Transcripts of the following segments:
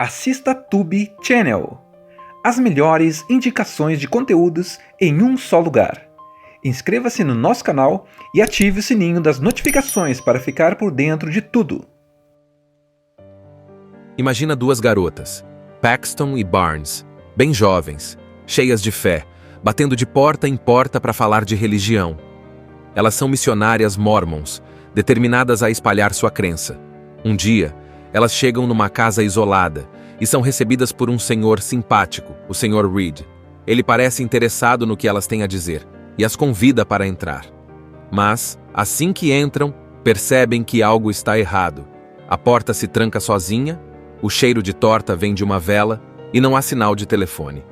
assista Tube Channel. As melhores indicações de conteúdos em um só lugar. Inscreva-se no nosso canal e ative o sininho das notificações para ficar por dentro de tudo. Imagina duas garotas, Paxton e Barnes, bem jovens, cheias de fé, batendo de porta em porta para falar de religião. Elas são missionárias mormons, determinadas a espalhar sua crença. Um dia, elas chegam numa casa isolada e são recebidas por um senhor simpático, o Sr. Reed. Ele parece interessado no que elas têm a dizer e as convida para entrar. Mas, assim que entram, percebem que algo está errado. A porta se tranca sozinha, o cheiro de torta vem de uma vela e não há sinal de telefone.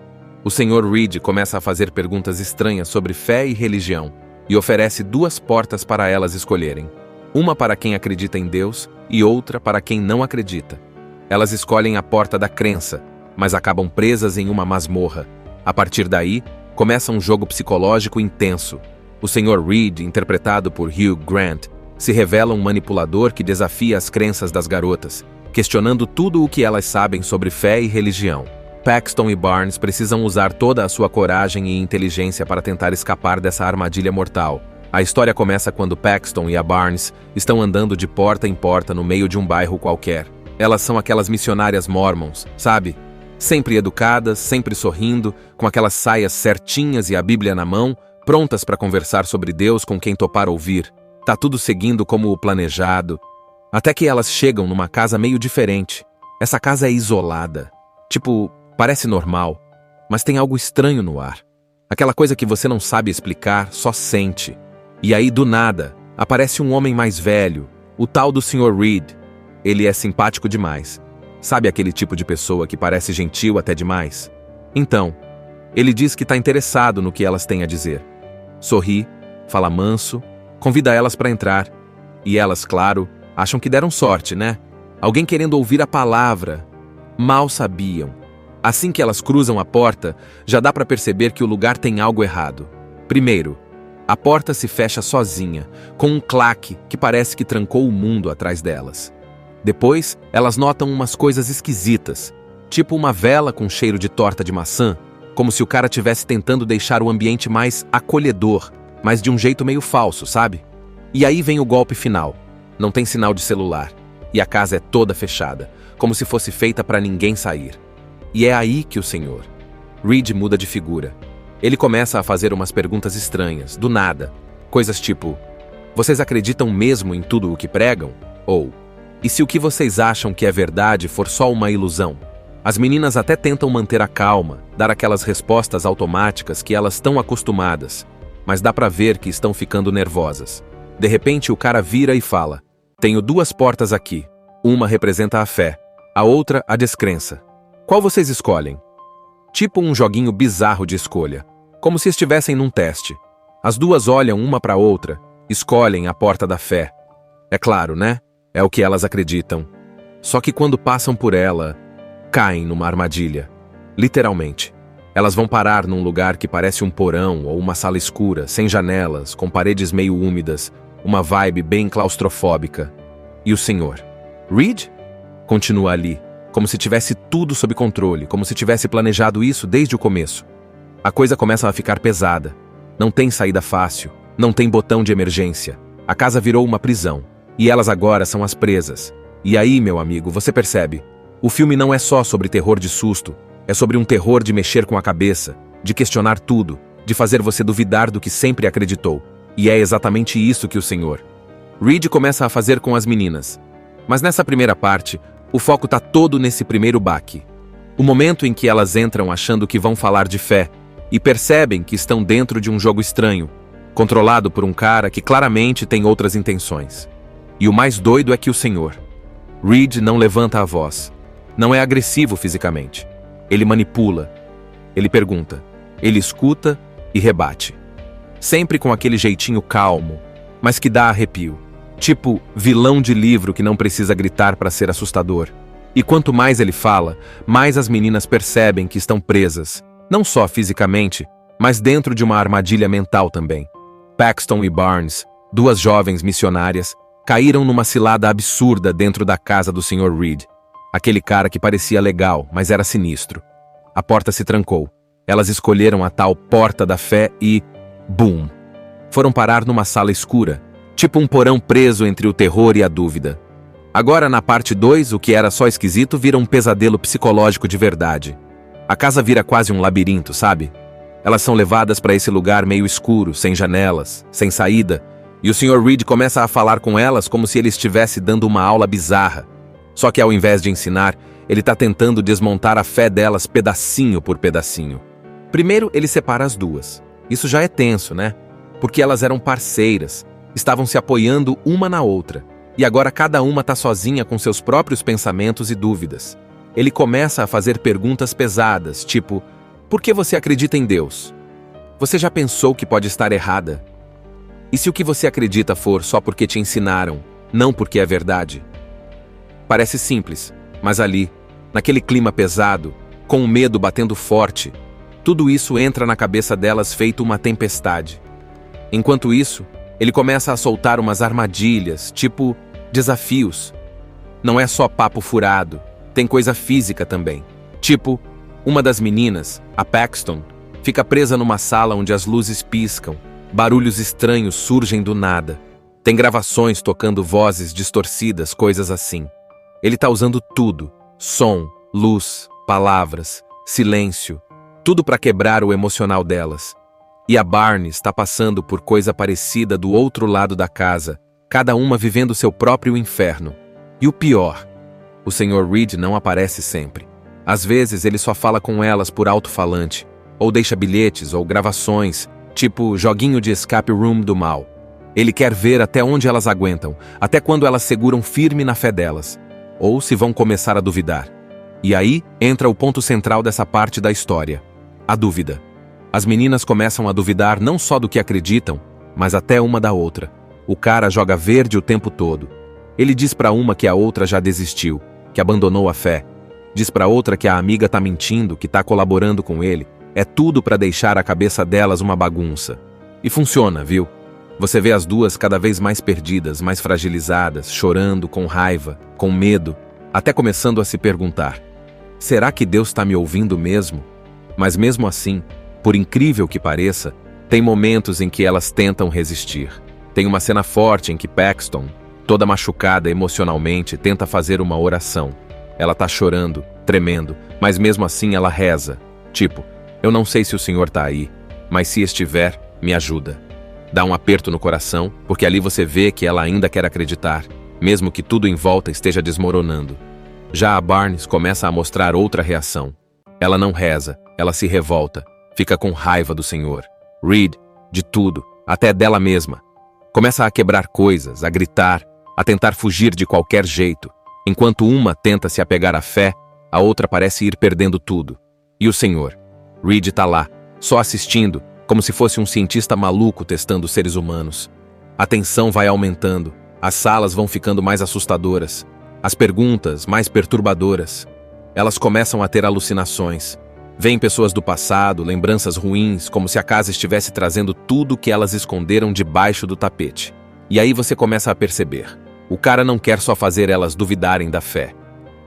O Sr. Reed começa a fazer perguntas estranhas sobre fé e religião e oferece duas portas para elas escolherem. Uma para quem acredita em Deus e outra para quem não acredita. Elas escolhem a porta da crença, mas acabam presas em uma masmorra. A partir daí, começa um jogo psicológico intenso. O Sr. Reed, interpretado por Hugh Grant, se revela um manipulador que desafia as crenças das garotas, questionando tudo o que elas sabem sobre fé e religião. Paxton e Barnes precisam usar toda a sua coragem e inteligência para tentar escapar dessa armadilha mortal. A história começa quando Paxton e a Barnes estão andando de porta em porta no meio de um bairro qualquer. Elas são aquelas missionárias mormons, sabe? Sempre educadas, sempre sorrindo, com aquelas saias certinhas e a Bíblia na mão, prontas para conversar sobre Deus com quem topar ouvir. Tá tudo seguindo como o planejado. Até que elas chegam numa casa meio diferente. Essa casa é isolada. Tipo, parece normal, mas tem algo estranho no ar. Aquela coisa que você não sabe explicar, só sente. E aí, do nada, aparece um homem mais velho, o tal do Sr. Reed. Ele é simpático demais. Sabe aquele tipo de pessoa que parece gentil até demais? Então, ele diz que está interessado no que elas têm a dizer. Sorri, fala manso, convida elas para entrar. E elas, claro, acham que deram sorte, né? Alguém querendo ouvir a palavra. Mal sabiam. Assim que elas cruzam a porta, já dá para perceber que o lugar tem algo errado. Primeiro, a porta se fecha sozinha, com um claque que parece que trancou o mundo atrás delas. Depois, elas notam umas coisas esquisitas, tipo uma vela com cheiro de torta de maçã, como se o cara estivesse tentando deixar o ambiente mais acolhedor, mas de um jeito meio falso, sabe? E aí vem o golpe final. Não tem sinal de celular, e a casa é toda fechada, como se fosse feita para ninguém sair. E é aí que o Sr. Reed muda de figura. Ele começa a fazer umas perguntas estranhas, do nada. Coisas tipo, vocês acreditam mesmo em tudo o que pregam? Ou, e se o que vocês acham que é verdade for só uma ilusão? As meninas até tentam manter a calma, dar aquelas respostas automáticas que elas estão acostumadas, mas dá pra ver que estão ficando nervosas. De repente o cara vira e fala, tenho duas portas aqui. Uma representa a fé, a outra a descrença. Qual vocês escolhem? Tipo um joguinho bizarro de escolha, como se estivessem num teste. As duas olham uma para outra, escolhem a porta da fé. É claro, né? É o que elas acreditam. Só que quando passam por ela, caem numa armadilha. Literalmente. Elas vão parar num lugar que parece um porão ou uma sala escura, sem janelas, com paredes meio úmidas, uma vibe bem claustrofóbica. E o Sr. Reed? Continua ali, como se tivesse tudo sob controle, como se tivesse planejado isso desde o começo. A coisa começa a ficar pesada. Não tem saída fácil, não tem botão de emergência. A casa virou uma prisão. E elas agora são as presas. E aí, meu amigo, você percebe? O filme não é só sobre terror de susto, é sobre um terror de mexer com a cabeça, de questionar tudo, de fazer você duvidar do que sempre acreditou. E é exatamente isso que o Sr. Reed começa a fazer com as meninas. Mas nessa primeira parte, o foco tá todo nesse primeiro baque. O momento em que elas entram achando que vão falar de fé e percebem que estão dentro de um jogo estranho, controlado por um cara que claramente tem outras intenções. E o mais doido é que o Sr. Reed não levanta a voz. Não é agressivo fisicamente. Ele manipula. Ele pergunta. Ele escuta e rebate. Sempre com aquele jeitinho calmo, mas que dá arrepio. Tipo vilão de livro que não precisa gritar para ser assustador. E quanto mais ele fala, mais as meninas percebem que estão presas. Não só fisicamente, mas dentro de uma armadilha mental também. Paxton e Barnes, duas jovens missionárias, caíram numa cilada absurda dentro da casa do Sr. Reed. Aquele cara que parecia legal, mas era sinistro. A porta se trancou. Elas escolheram a tal Porta da Fé e... Bum! Foram parar numa sala escura, tipo um porão preso entre o terror e a dúvida. Agora, na parte 2, o que era só esquisito vira um pesadelo psicológico de verdade. A casa vira quase um labirinto, sabe? Elas são levadas para esse lugar meio escuro, sem janelas, sem saída, e o Sr. Reed começa a falar com elas como se ele estivesse dando uma aula bizarra. Só que ao invés de ensinar, ele está tentando desmontar a fé delas pedacinho por pedacinho. Primeiro, ele separa as duas. Isso já é tenso, né? Porque elas eram parceiras, estavam se apoiando uma na outra. E agora cada uma está sozinha com seus próprios pensamentos e dúvidas. Ele começa a fazer perguntas pesadas, tipo: por que você acredita em Deus? Você já pensou que pode estar errada? E se o que você acredita for só porque te ensinaram, não porque é verdade? Parece simples, mas ali, naquele clima pesado, com o medo batendo forte, tudo isso entra na cabeça delas feito uma tempestade. Enquanto isso, ele começa a soltar umas armadilhas, tipo desafios. Não é só papo furado, tem coisa física também. Tipo, uma das meninas, a Paxton, fica presa numa sala onde as luzes piscam, barulhos estranhos surgem do nada. Tem gravações tocando vozes distorcidas, coisas assim. Ele tá usando tudo, som, luz, palavras, silêncio, tudo para quebrar o emocional delas. E a Barnes está passando por coisa parecida do outro lado da casa, cada uma vivendo seu próprio inferno. E o pior, o Sr. Reed não aparece sempre. Às vezes ele só fala com elas por alto-falante, ou deixa bilhetes ou gravações, tipo joguinho de escape room do mal. Ele quer ver até onde elas aguentam, até quando elas seguram firme na fé delas, ou se vão começar a duvidar. E aí entra o ponto central dessa parte da história, a dúvida. As meninas começam a duvidar não só do que acreditam, mas até uma da outra. O cara joga verde o tempo todo. Ele diz pra uma que a outra já desistiu, que abandonou a fé. Diz pra outra que a amiga tá mentindo, que tá colaborando com ele. É tudo pra deixar a cabeça delas uma bagunça. E funciona, viu? Você vê as duas cada vez mais perdidas, mais fragilizadas, chorando, com raiva, com medo, até começando a se perguntar: será que Deus tá me ouvindo mesmo? Mas mesmo assim, por incrível que pareça, tem momentos em que elas tentam resistir. Tem uma cena forte em que Paxton, toda machucada emocionalmente, tenta fazer uma oração. Ela tá chorando, tremendo, mas mesmo assim ela reza. Tipo, eu não sei se o Senhor tá aí, mas se estiver, me ajuda. Dá um aperto no coração, porque ali você vê que ela ainda quer acreditar, mesmo que tudo em volta esteja desmoronando. Já a Barnes começa a mostrar outra reação. Ela não reza, ela se revolta, fica com raiva do Senhor. Reed, de tudo, até dela mesma. Começa a quebrar coisas, a gritar, a tentar fugir de qualquer jeito. Enquanto uma tenta se apegar à fé, a outra parece ir perdendo tudo. E o Senhor? Reed tá lá, só assistindo, como se fosse um cientista maluco testando seres humanos. A tensão vai aumentando, as salas vão ficando mais assustadoras, as perguntas mais perturbadoras. Elas começam a ter alucinações. Vêm pessoas do passado, lembranças ruins, como se a casa estivesse trazendo tudo que elas esconderam debaixo do tapete. E aí você começa a perceber. O cara não quer só fazer elas duvidarem da fé.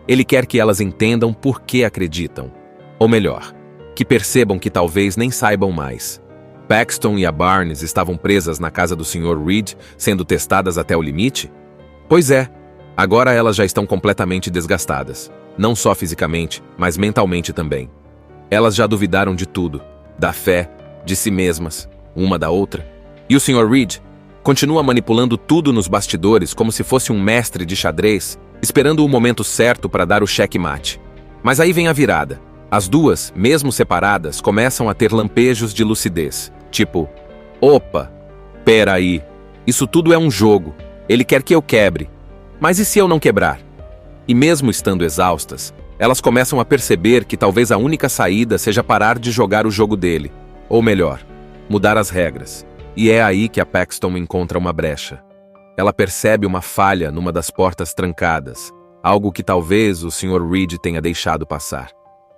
Ele quer que elas entendam por que acreditam. Ou melhor, que percebam que talvez nem saibam mais. Paxton e a Barnes estavam presas na casa do Sr. Reed, sendo testadas até o limite? Pois é, agora elas já estão completamente desgastadas. Não só fisicamente, mas mentalmente também. Elas já duvidaram de tudo, da fé, de si mesmas, uma da outra. E o Sr. Reed continua manipulando tudo nos bastidores como se fosse um mestre de xadrez, esperando o momento certo para dar o checkmate. Mas aí vem a virada. As duas, mesmo separadas, começam a ter lampejos de lucidez. Tipo, opa, pera aí, isso tudo é um jogo, ele quer que eu quebre. Mas e se eu não quebrar? E mesmo estando exaustas, elas começam a perceber que talvez a única saída seja parar de jogar o jogo dele. Ou melhor, mudar as regras. E é aí que a Paxton encontra uma brecha. Ela percebe uma falha numa das portas trancadas, algo que talvez o Sr. Reed tenha deixado passar.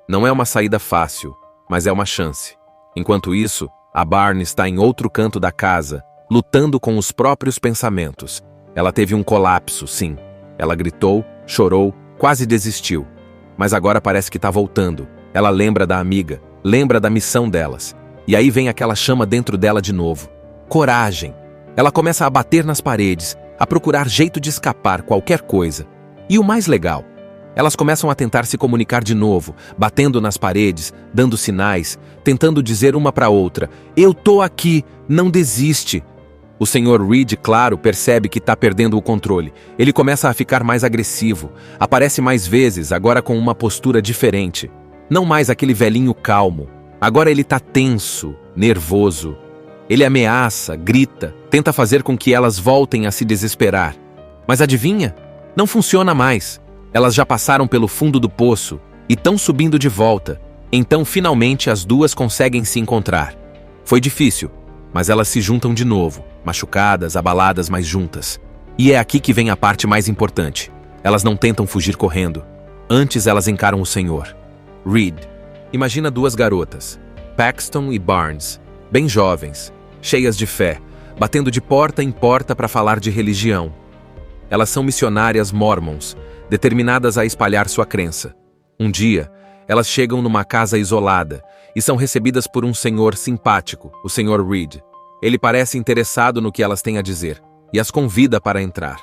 Não é uma saída fácil, mas é uma chance. Enquanto isso, a Barnes está em outro canto da casa, lutando com os próprios pensamentos. Ela teve um colapso, sim. Ela gritou, chorou, Quase desistiu. Mas agora parece que tá voltando. Ela lembra da amiga, lembra da missão delas. E aí vem aquela chama dentro dela de novo. Coragem. Ela começa a bater nas paredes, a procurar jeito de escapar qualquer coisa. E o mais legal, elas começam a tentar se comunicar de novo, batendo nas paredes, dando sinais, tentando dizer uma para outra: "Eu tô aqui, não desiste." O Sr. Reed, claro, percebe que tá perdendo o controle. Ele começa a ficar mais agressivo, aparece mais vezes, agora com uma postura diferente. Não mais aquele velhinho calmo. Agora ele tá tenso, nervoso. Ele ameaça, grita, tenta fazer com que elas voltem a se desesperar. Mas adivinha? Não funciona mais. Elas já passaram pelo fundo do poço e estão subindo de volta. Então, finalmente, as duas conseguem se encontrar. Foi difícil, mas elas se juntam de novo, machucadas, abaladas, mas juntas. E é aqui que vem a parte mais importante. Elas não tentam fugir correndo. Antes, elas encaram o Senhor. Reed. Imagina duas garotas, Paxton e Barnes, bem jovens, cheias de fé, batendo de porta em porta para falar de religião. Elas são missionárias mormons, determinadas a espalhar sua crença. Um dia, elas chegam numa casa isolada e são recebidas por um senhor simpático, o Sr. Reed. Ele parece interessado no que elas têm a dizer e as convida para entrar.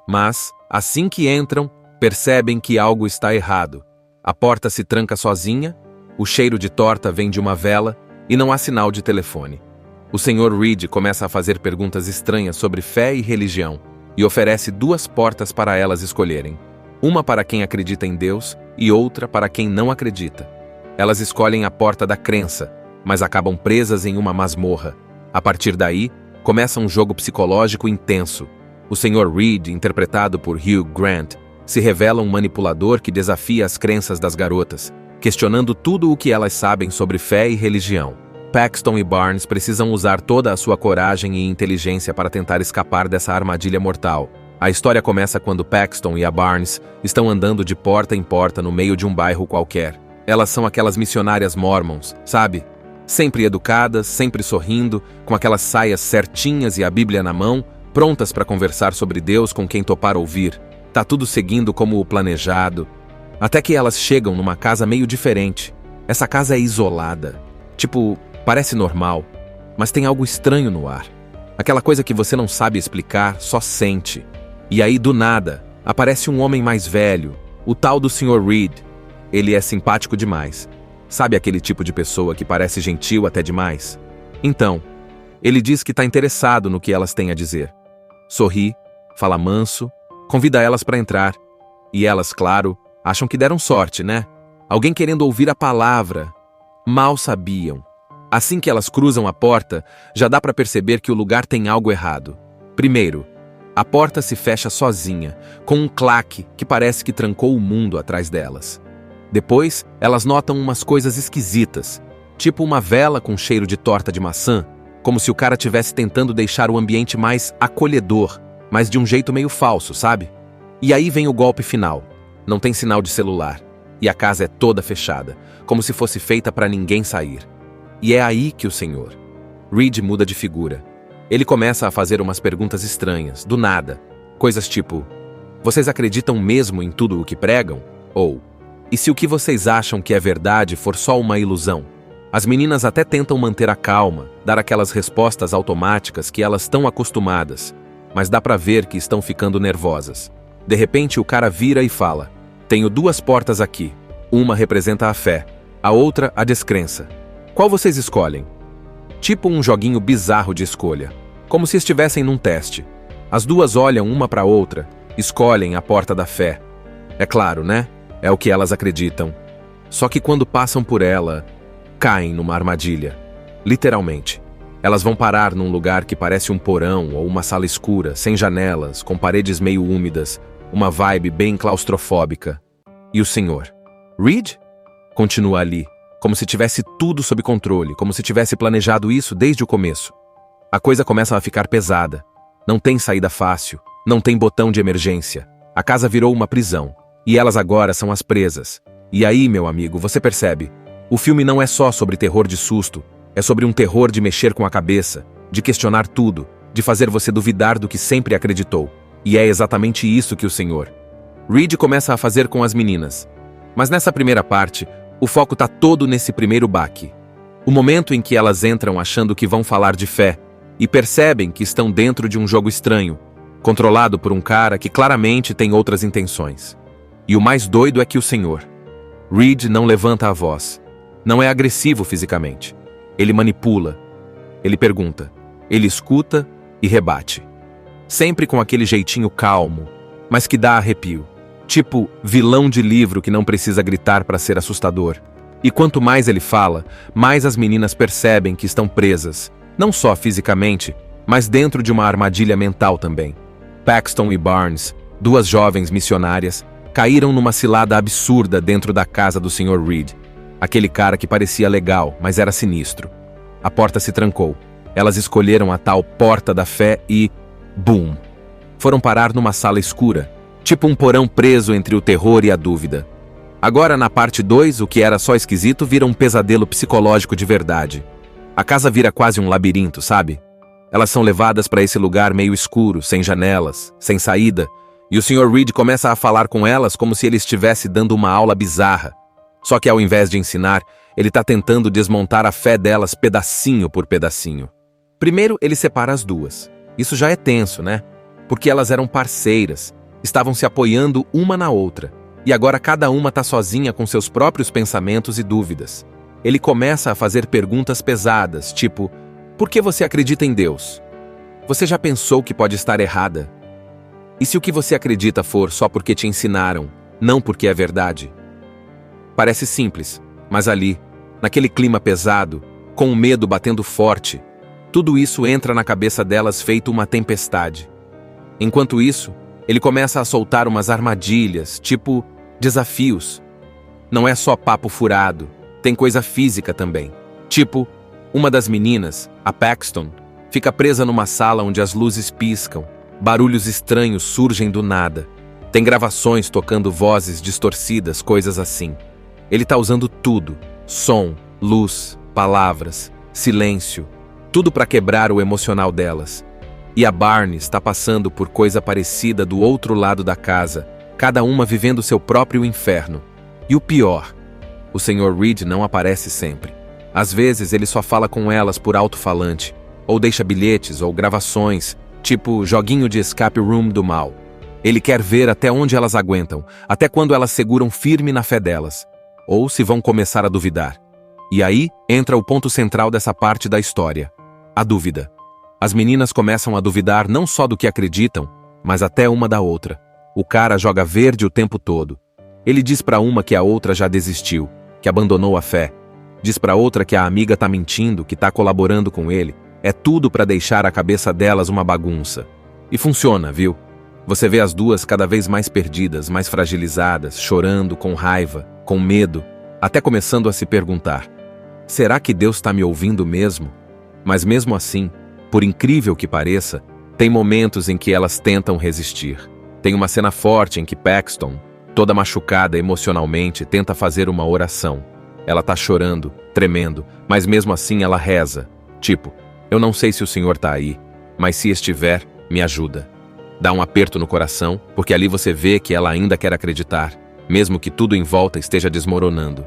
Mas, assim que entram, percebem que algo está errado. A porta se tranca sozinha, o cheiro de torta vem de uma vela e não há sinal de telefone. O Sr. Reed começa a fazer perguntas estranhas sobre fé e religião e oferece duas portas para elas escolherem. Uma para quem acredita em Deus e outra para quem não acredita. Elas escolhem a porta da crença, mas acabam presas em uma masmorra. A partir daí, começa um jogo psicológico intenso. O Sr. Reed, interpretado por Hugh Grant, se revela um manipulador que desafia as crenças das garotas, questionando tudo o que elas sabem sobre fé e religião. Paxton e Barnes precisam usar toda a sua coragem e inteligência para tentar escapar dessa armadilha mortal. A história começa quando Paxton e a Barnes estão andando de porta em porta no meio de um bairro qualquer. Elas são aquelas missionárias mormons, sabe? Sempre educadas, sempre sorrindo, com aquelas saias certinhas e a Bíblia na mão, prontas para conversar sobre Deus com quem topar ouvir. Tá tudo seguindo como o planejado. Até que elas chegam numa casa meio diferente. Essa casa é isolada. Tipo, parece normal, mas tem algo estranho no ar. Aquela coisa que você não sabe explicar, só sente. E aí, do nada, aparece um homem mais velho, o tal do Sr. Reed. Ele é simpático demais. Sabe aquele tipo de pessoa que parece gentil até demais? Então, ele diz que está interessado no que elas têm a dizer. Sorri, fala manso, convida elas para entrar. E elas, claro, acham que deram sorte, né? Alguém querendo ouvir a palavra. Mal sabiam. Assim que elas cruzam a porta, já dá para perceber que o lugar tem algo errado. Primeiro, a porta se fecha sozinha, com um claque que parece que trancou o mundo atrás delas. Depois, elas notam umas coisas esquisitas, tipo uma vela com cheiro de torta de maçã, como se o cara estivesse tentando deixar o ambiente mais acolhedor, mas de um jeito meio falso, sabe? E aí vem o golpe final. Não tem sinal de celular, e a casa é toda fechada, como se fosse feita para ninguém sair. E é aí que o Sr. Reed muda de figura. Ele começa a fazer umas perguntas estranhas, do nada. Coisas tipo: vocês acreditam mesmo em tudo o que pregam? Ou: e se o que vocês acham que é verdade for só uma ilusão? As meninas até tentam manter a calma, dar aquelas respostas automáticas que elas estão acostumadas, mas dá pra ver que estão ficando nervosas. De repente o cara vira e fala: tenho duas portas aqui. Uma representa a fé, a outra a descrença. Qual vocês escolhem? Tipo um joguinho bizarro de escolha, como se estivessem num teste. As duas olham uma para outra, escolhem a porta da fé. É claro, né? É o que elas acreditam. Só que quando passam por ela, caem numa armadilha. Literalmente. Elas vão parar num lugar que parece um porão ou uma sala escura, sem janelas, com paredes meio úmidas, uma vibe bem claustrofóbica. E o Sr. Reed continua ali, como se tivesse tudo sob controle, como se tivesse planejado isso desde o começo. A coisa começa a ficar pesada. Não tem saída fácil, não tem botão de emergência. A casa virou uma prisão, e elas agora são as presas. E aí, meu amigo, você percebe, o filme não é só sobre terror de susto, é sobre um terror de mexer com a cabeça, de questionar tudo, de fazer você duvidar do que sempre acreditou. E é exatamente isso que o Sr. Reed começa a fazer com as meninas. Mas nessa primeira parte, o foco está todo nesse primeiro baque. O momento em que elas entram achando que vão falar de fé e percebem que estão dentro de um jogo estranho, controlado por um cara que claramente tem outras intenções. E o mais doido é que o Senhor. Reed não levanta a voz. Não é agressivo fisicamente. Ele manipula. Ele pergunta. Ele escuta e rebate. Sempre com aquele jeitinho calmo, mas que dá arrepio. Tipo vilão de livro que não precisa gritar para ser assustador. E quanto mais ele fala, mais as meninas percebem que estão presas, não só fisicamente, mas dentro de uma armadilha mental também. Paxton e Barnes, duas jovens missionárias, caíram numa cilada absurda dentro da casa do Sr. Reed. Aquele cara que parecia legal, mas era sinistro. A porta se trancou. Elas escolheram a tal Porta da Fé e... Boom! Foram parar numa sala escura, tipo um porão preso entre o terror e a dúvida. Agora, na parte 2, o que era só esquisito vira um pesadelo psicológico de verdade. A casa vira quase um labirinto, sabe? Elas são levadas para esse lugar meio escuro, sem janelas, sem saída, e o Sr. Reed começa a falar com elas como se ele estivesse dando uma aula bizarra. Só que ao invés de ensinar, ele está tentando desmontar a fé delas pedacinho por pedacinho. Primeiro, ele separa as duas. Isso já é tenso, né? Porque elas eram parceiras, estavam se apoiando uma na outra. E agora cada uma está sozinha com seus próprios pensamentos e dúvidas. Ele começa a fazer perguntas pesadas, tipo: por que você acredita em Deus? Você já pensou que pode estar errada? E se o que você acredita for só porque te ensinaram, não porque é verdade? Parece simples, mas ali, naquele clima pesado, com o medo batendo forte, tudo isso entra na cabeça delas feito uma tempestade. Enquanto isso, ele começa a soltar umas armadilhas, tipo desafios. Não é só papo furado, tem coisa física também. Tipo, uma das meninas, a Paxton, fica presa numa sala onde as luzes piscam, barulhos estranhos surgem do nada. Tem gravações tocando vozes distorcidas, coisas assim. Ele tá usando tudo, som, luz, palavras, silêncio, tudo para quebrar o emocional delas. E a Barnes está passando por coisa parecida do outro lado da casa, cada uma vivendo seu próprio inferno. E o pior, o Sr. Reed não aparece sempre. Às vezes ele só fala com elas por alto-falante, ou deixa bilhetes ou gravações, tipo joguinho de escape room do mal. Ele quer ver até onde elas aguentam, até quando elas seguram firme na fé delas, ou se vão começar a duvidar. E aí entra o ponto central dessa parte da história, a dúvida. As meninas começam a duvidar não só do que acreditam, mas até uma da outra. O cara joga verde o tempo todo. Ele diz pra uma que a outra já desistiu, que abandonou a fé. Diz pra outra que a amiga tá mentindo, que tá colaborando com ele. É tudo pra deixar a cabeça delas uma bagunça. E funciona, viu? Você vê as duas cada vez mais perdidas, mais fragilizadas, chorando, com raiva, com medo, até começando a se perguntar: será que Deus tá me ouvindo mesmo? Mas mesmo assim, por incrível que pareça, tem momentos em que elas tentam resistir. Tem uma cena forte em que Paxton, toda machucada emocionalmente, tenta fazer uma oração. Ela tá chorando, tremendo, mas mesmo assim ela reza. Tipo, eu não sei se o Senhor tá aí, mas se estiver, me ajuda. Dá um aperto no coração, porque ali você vê que ela ainda quer acreditar, mesmo que tudo em volta esteja desmoronando.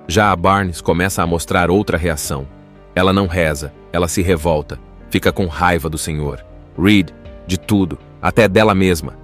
Já a Barnes começa a mostrar outra reação. Ela não reza, ela se revolta, fica com raiva do Senhor. Reed, de tudo, até dela mesma.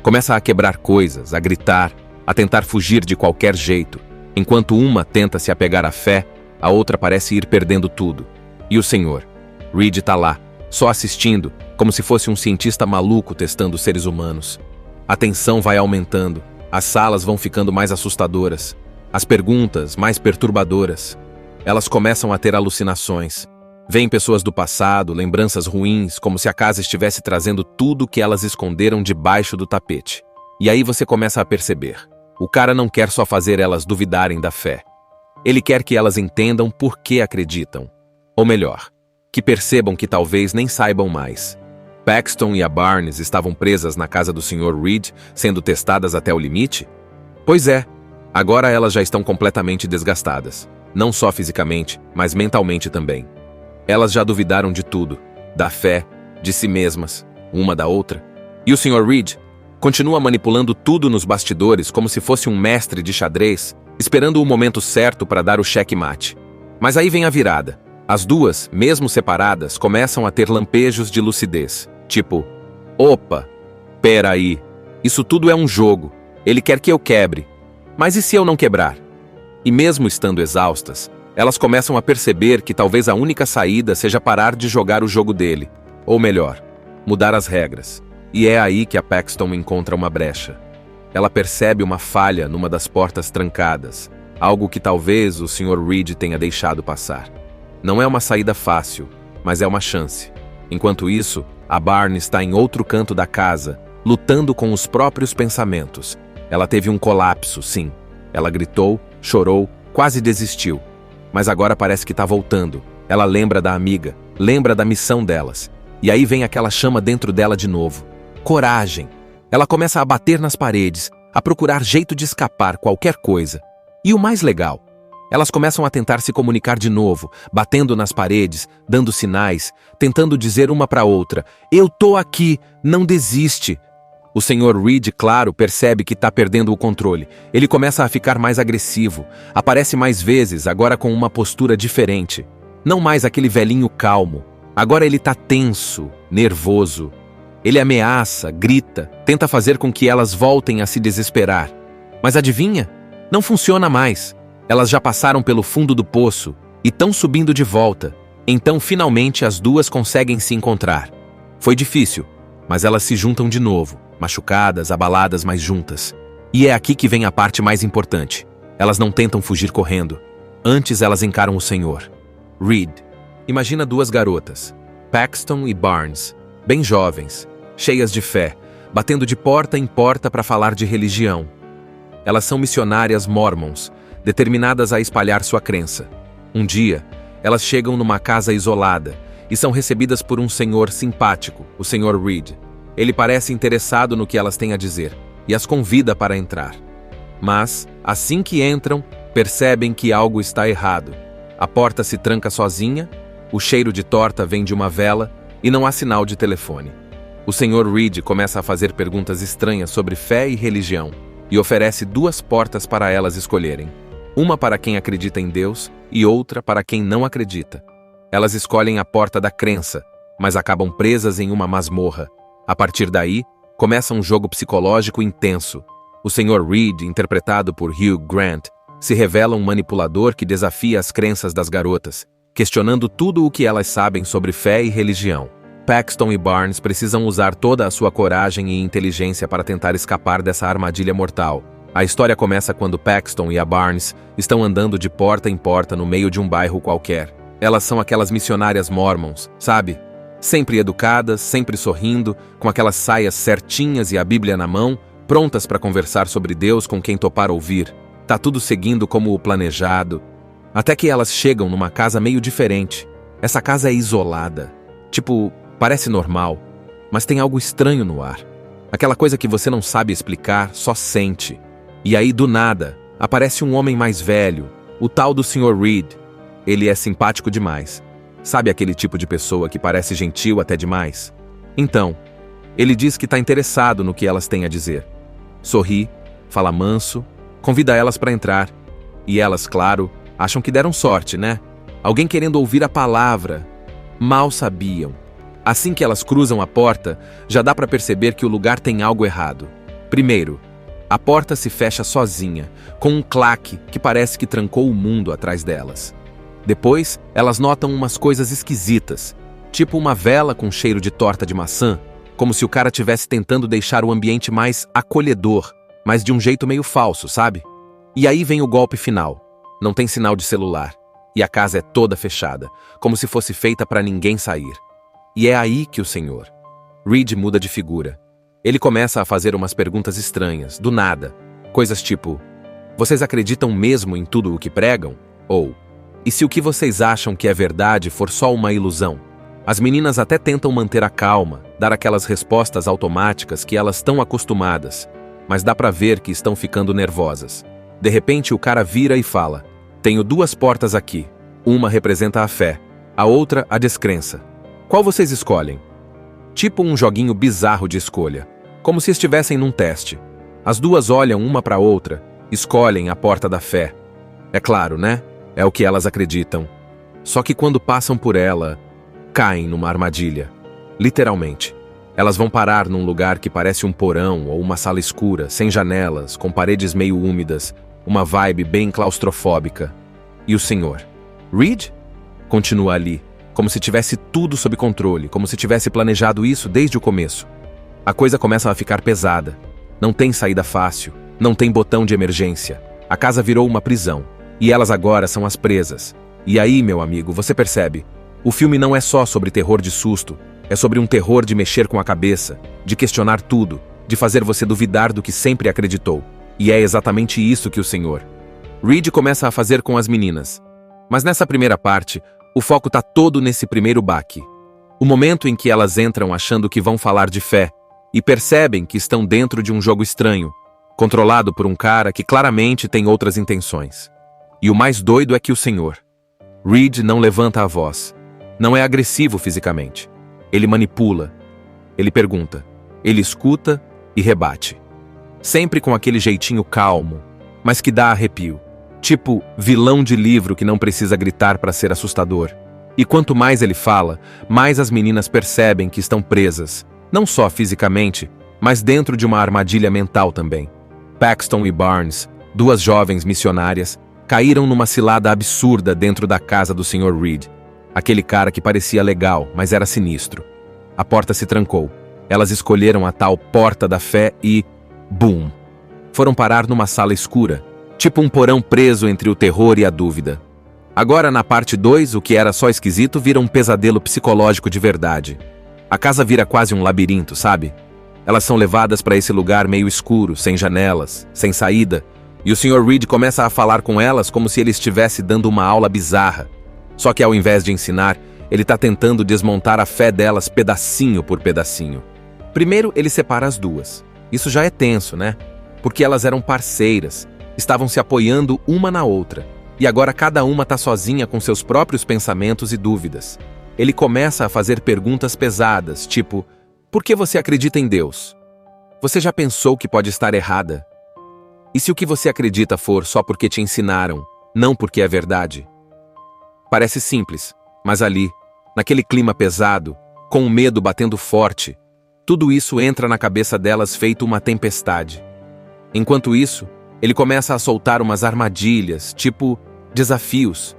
Começa a quebrar coisas, a gritar, a tentar fugir de qualquer jeito. Enquanto uma tenta se apegar à fé, a outra parece ir perdendo tudo. E o Senhor? Reed tá lá, só assistindo, como se fosse um cientista maluco testando seres humanos. A tensão vai aumentando, as salas vão ficando mais assustadoras, as perguntas mais perturbadoras. Elas começam a ter alucinações. Vêm pessoas do passado, lembranças ruins, como se a casa estivesse trazendo tudo que elas esconderam debaixo do tapete. E aí você começa a perceber. O cara não quer só fazer elas duvidarem da fé. Ele quer que elas entendam por que acreditam. Ou melhor, que percebam que talvez nem saibam mais. Paxton e a Barnes estavam presas na casa do Sr. Reed, sendo testadas até o limite? Pois é, agora elas já estão completamente desgastadas. Não só fisicamente, mas mentalmente também. Elas já duvidaram de tudo, da fé, de si mesmas, uma da outra. E o Sr. Reed? Continua manipulando tudo nos bastidores como se fosse um mestre de xadrez, esperando o momento certo para dar o checkmate. Mas aí vem a virada. As duas, mesmo separadas, começam a ter lampejos de lucidez. Tipo, opa, pera aí, isso tudo é um jogo, ele quer que eu quebre. Mas e se eu não quebrar? E mesmo estando exaustas, elas começam a perceber que talvez a única saída seja parar de jogar o jogo dele. Ou melhor, mudar as regras. E é aí que a Paxton encontra uma brecha. Ela percebe uma falha numa das portas trancadas, algo que talvez o Sr. Reed tenha deixado passar. Não é uma saída fácil, mas é uma chance. Enquanto isso, a Barnes está em outro canto da casa, lutando com os próprios pensamentos. Ela teve um colapso, sim. Ela gritou, chorou, quase desistiu. Mas agora parece que está voltando. Ela lembra da amiga, lembra da missão delas. E aí vem aquela chama dentro dela de novo. Coragem. Ela começa a bater nas paredes, a procurar jeito de escapar qualquer coisa. E o mais legal, elas começam a tentar se comunicar de novo, batendo nas paredes, dando sinais, tentando dizer uma para outra: "Eu tô aqui, não desiste." O Sr. Reed, claro, percebe que está perdendo o controle. Ele começa a ficar mais agressivo, aparece mais vezes, agora com uma postura diferente. Não mais aquele velhinho calmo. Agora ele está tenso, nervoso. Ele ameaça, grita, tenta fazer com que elas voltem a se desesperar. Mas adivinha? Não funciona mais. Elas já passaram pelo fundo do poço e estão subindo de volta. Então, finalmente, as duas conseguem se encontrar. Foi difícil, mas elas se juntam de novo, machucadas, abaladas, mas juntas. E é aqui que vem a parte mais importante. Elas não tentam fugir correndo. Antes, elas encaram o Senhor. Reed. Imagina duas garotas, Paxton e Barnes, bem jovens, cheias de fé, batendo de porta em porta para falar de religião. Elas são missionárias mormons, determinadas a espalhar sua crença. Um dia, elas chegam numa casa isolada e são recebidas por um senhor simpático, o Sr. Reed. Ele parece interessado no que elas têm a dizer e as convida para entrar. Mas, assim que entram, percebem que algo está errado. A porta se tranca sozinha, o cheiro de torta vem de uma vela e não há sinal de telefone. O Sr. Reed começa a fazer perguntas estranhas sobre fé e religião e oferece duas portas para elas escolherem. Uma para quem acredita em Deus e outra para quem não acredita. Elas escolhem a porta da crença, mas acabam presas em uma masmorra. A partir daí, começa um jogo psicológico intenso. O Sr. Reed, interpretado por Hugh Grant, se revela um manipulador que desafia as crenças das garotas, questionando tudo o que elas sabem sobre fé e religião. Paxton e Barnes precisam usar toda a sua coragem e inteligência para tentar escapar dessa armadilha mortal. A história começa quando Paxton e a Barnes estão andando de porta em porta no meio de um bairro qualquer. Elas são aquelas missionárias mormons, sabe? Sempre educadas, sempre sorrindo, com aquelas saias certinhas e a Bíblia na mão, prontas para conversar sobre Deus com quem topar ouvir. Tá tudo seguindo como o planejado. Até que elas chegam numa casa meio diferente. Essa casa é isolada. Tipo, parece normal, mas tem algo estranho no ar. Aquela coisa que você não sabe explicar, só sente. E aí, do nada, aparece um homem mais velho, o tal do Sr. Reed. Ele é simpático demais. Sabe aquele tipo de pessoa que parece gentil até demais? Então, ele diz que está interessado no que elas têm a dizer. Sorri, fala manso, convida elas para entrar. E elas, claro, acham que deram sorte, né? Alguém querendo ouvir a palavra. Mal sabiam. Assim que elas cruzam a porta, já dá para perceber que o lugar tem algo errado. Primeiro, a porta se fecha sozinha, com um claque que parece que trancou o mundo atrás delas. Depois, elas notam umas coisas esquisitas, tipo uma vela com cheiro de torta de maçã, como se o cara estivesse tentando deixar o ambiente mais acolhedor, mas de um jeito meio falso, sabe? E aí vem o golpe final. Não tem sinal de celular, e a casa é toda fechada, como se fosse feita para ninguém sair. E é aí que o Sr. Reed muda de figura. Ele começa a fazer umas perguntas estranhas, do nada. Coisas tipo: vocês acreditam mesmo em tudo o que pregam? Ou: e se o que vocês acham que é verdade for só uma ilusão? As meninas até tentam manter a calma, dar aquelas respostas automáticas que elas estão acostumadas, mas dá pra ver que estão ficando nervosas. De repente o cara vira e fala: tenho duas portas aqui. Uma representa a fé, a outra a descrença. Qual vocês escolhem? Tipo um joguinho bizarro de escolha. como se estivessem num teste. As duas olham uma para a outra, escolhem a porta da fé. É claro, né? É o que elas acreditam. Só que quando passam por ela, caem numa armadilha. Literalmente. Elas vão parar num lugar que parece um porão ou uma sala escura, sem janelas, com paredes meio úmidas, uma vibe bem claustrofóbica. E o senhor? Reed? Continua ali, como se tivesse tudo sob controle, como se tivesse planejado isso desde o começo. A coisa começa a ficar pesada. Não tem saída fácil, não tem botão de emergência. A casa virou uma prisão, e elas agora são as presas. E aí, meu amigo, você percebe, o filme não é só sobre terror de susto, é sobre um terror de mexer com a cabeça, de questionar tudo, de fazer você duvidar do que sempre acreditou. E é exatamente isso que o senhor Reed começa a fazer com as meninas. Mas nessa primeira parte, o foco tá todo nesse primeiro baque. O momento em que elas entram achando que vão falar de fé e percebem que estão dentro de um jogo estranho, controlado por um cara que claramente tem outras intenções. E o mais doido é que o senhor Reed não levanta a voz. Não é agressivo fisicamente. Ele manipula. Ele pergunta. Ele escuta e rebate. Sempre com aquele jeitinho calmo, mas que dá arrepio. Tipo vilão de livro que não precisa gritar para ser assustador. E quanto mais ele fala, mais as meninas percebem que estão presas, não só fisicamente, mas dentro de uma armadilha mental também. Paxton e Barnes, duas jovens missionárias, caíram numa cilada absurda dentro da casa do Sr. Reed. Aquele cara que parecia legal, mas era sinistro. A porta se trancou. Elas escolheram a tal porta da fé e... Boom! Foram parar numa sala escura, tipo um porão preso entre o terror e a dúvida. Agora, na parte 2, o que era só esquisito vira um pesadelo psicológico de verdade. A casa vira quase um labirinto, sabe? Elas são levadas para esse lugar meio escuro, sem janelas, sem saída, e o Sr. Reed começa a falar com elas como se ele estivesse dando uma aula bizarra. Só que ao invés de ensinar, ele está tentando desmontar a fé delas pedacinho por pedacinho. Primeiro, ele separa as duas. Isso já é tenso, né? Porque elas eram parceiras, estavam se apoiando uma na outra. E agora cada uma está sozinha com seus próprios pensamentos e dúvidas. Ele começa a fazer perguntas pesadas, tipo: por que você acredita em Deus? Você já pensou que pode estar errada? E se o que você acredita for só porque te ensinaram, não porque é verdade? Parece simples, mas ali, naquele clima pesado, com o medo batendo forte, tudo isso entra na cabeça delas feito uma tempestade. Enquanto isso, ele começa a soltar umas armadilhas, tipo desafios.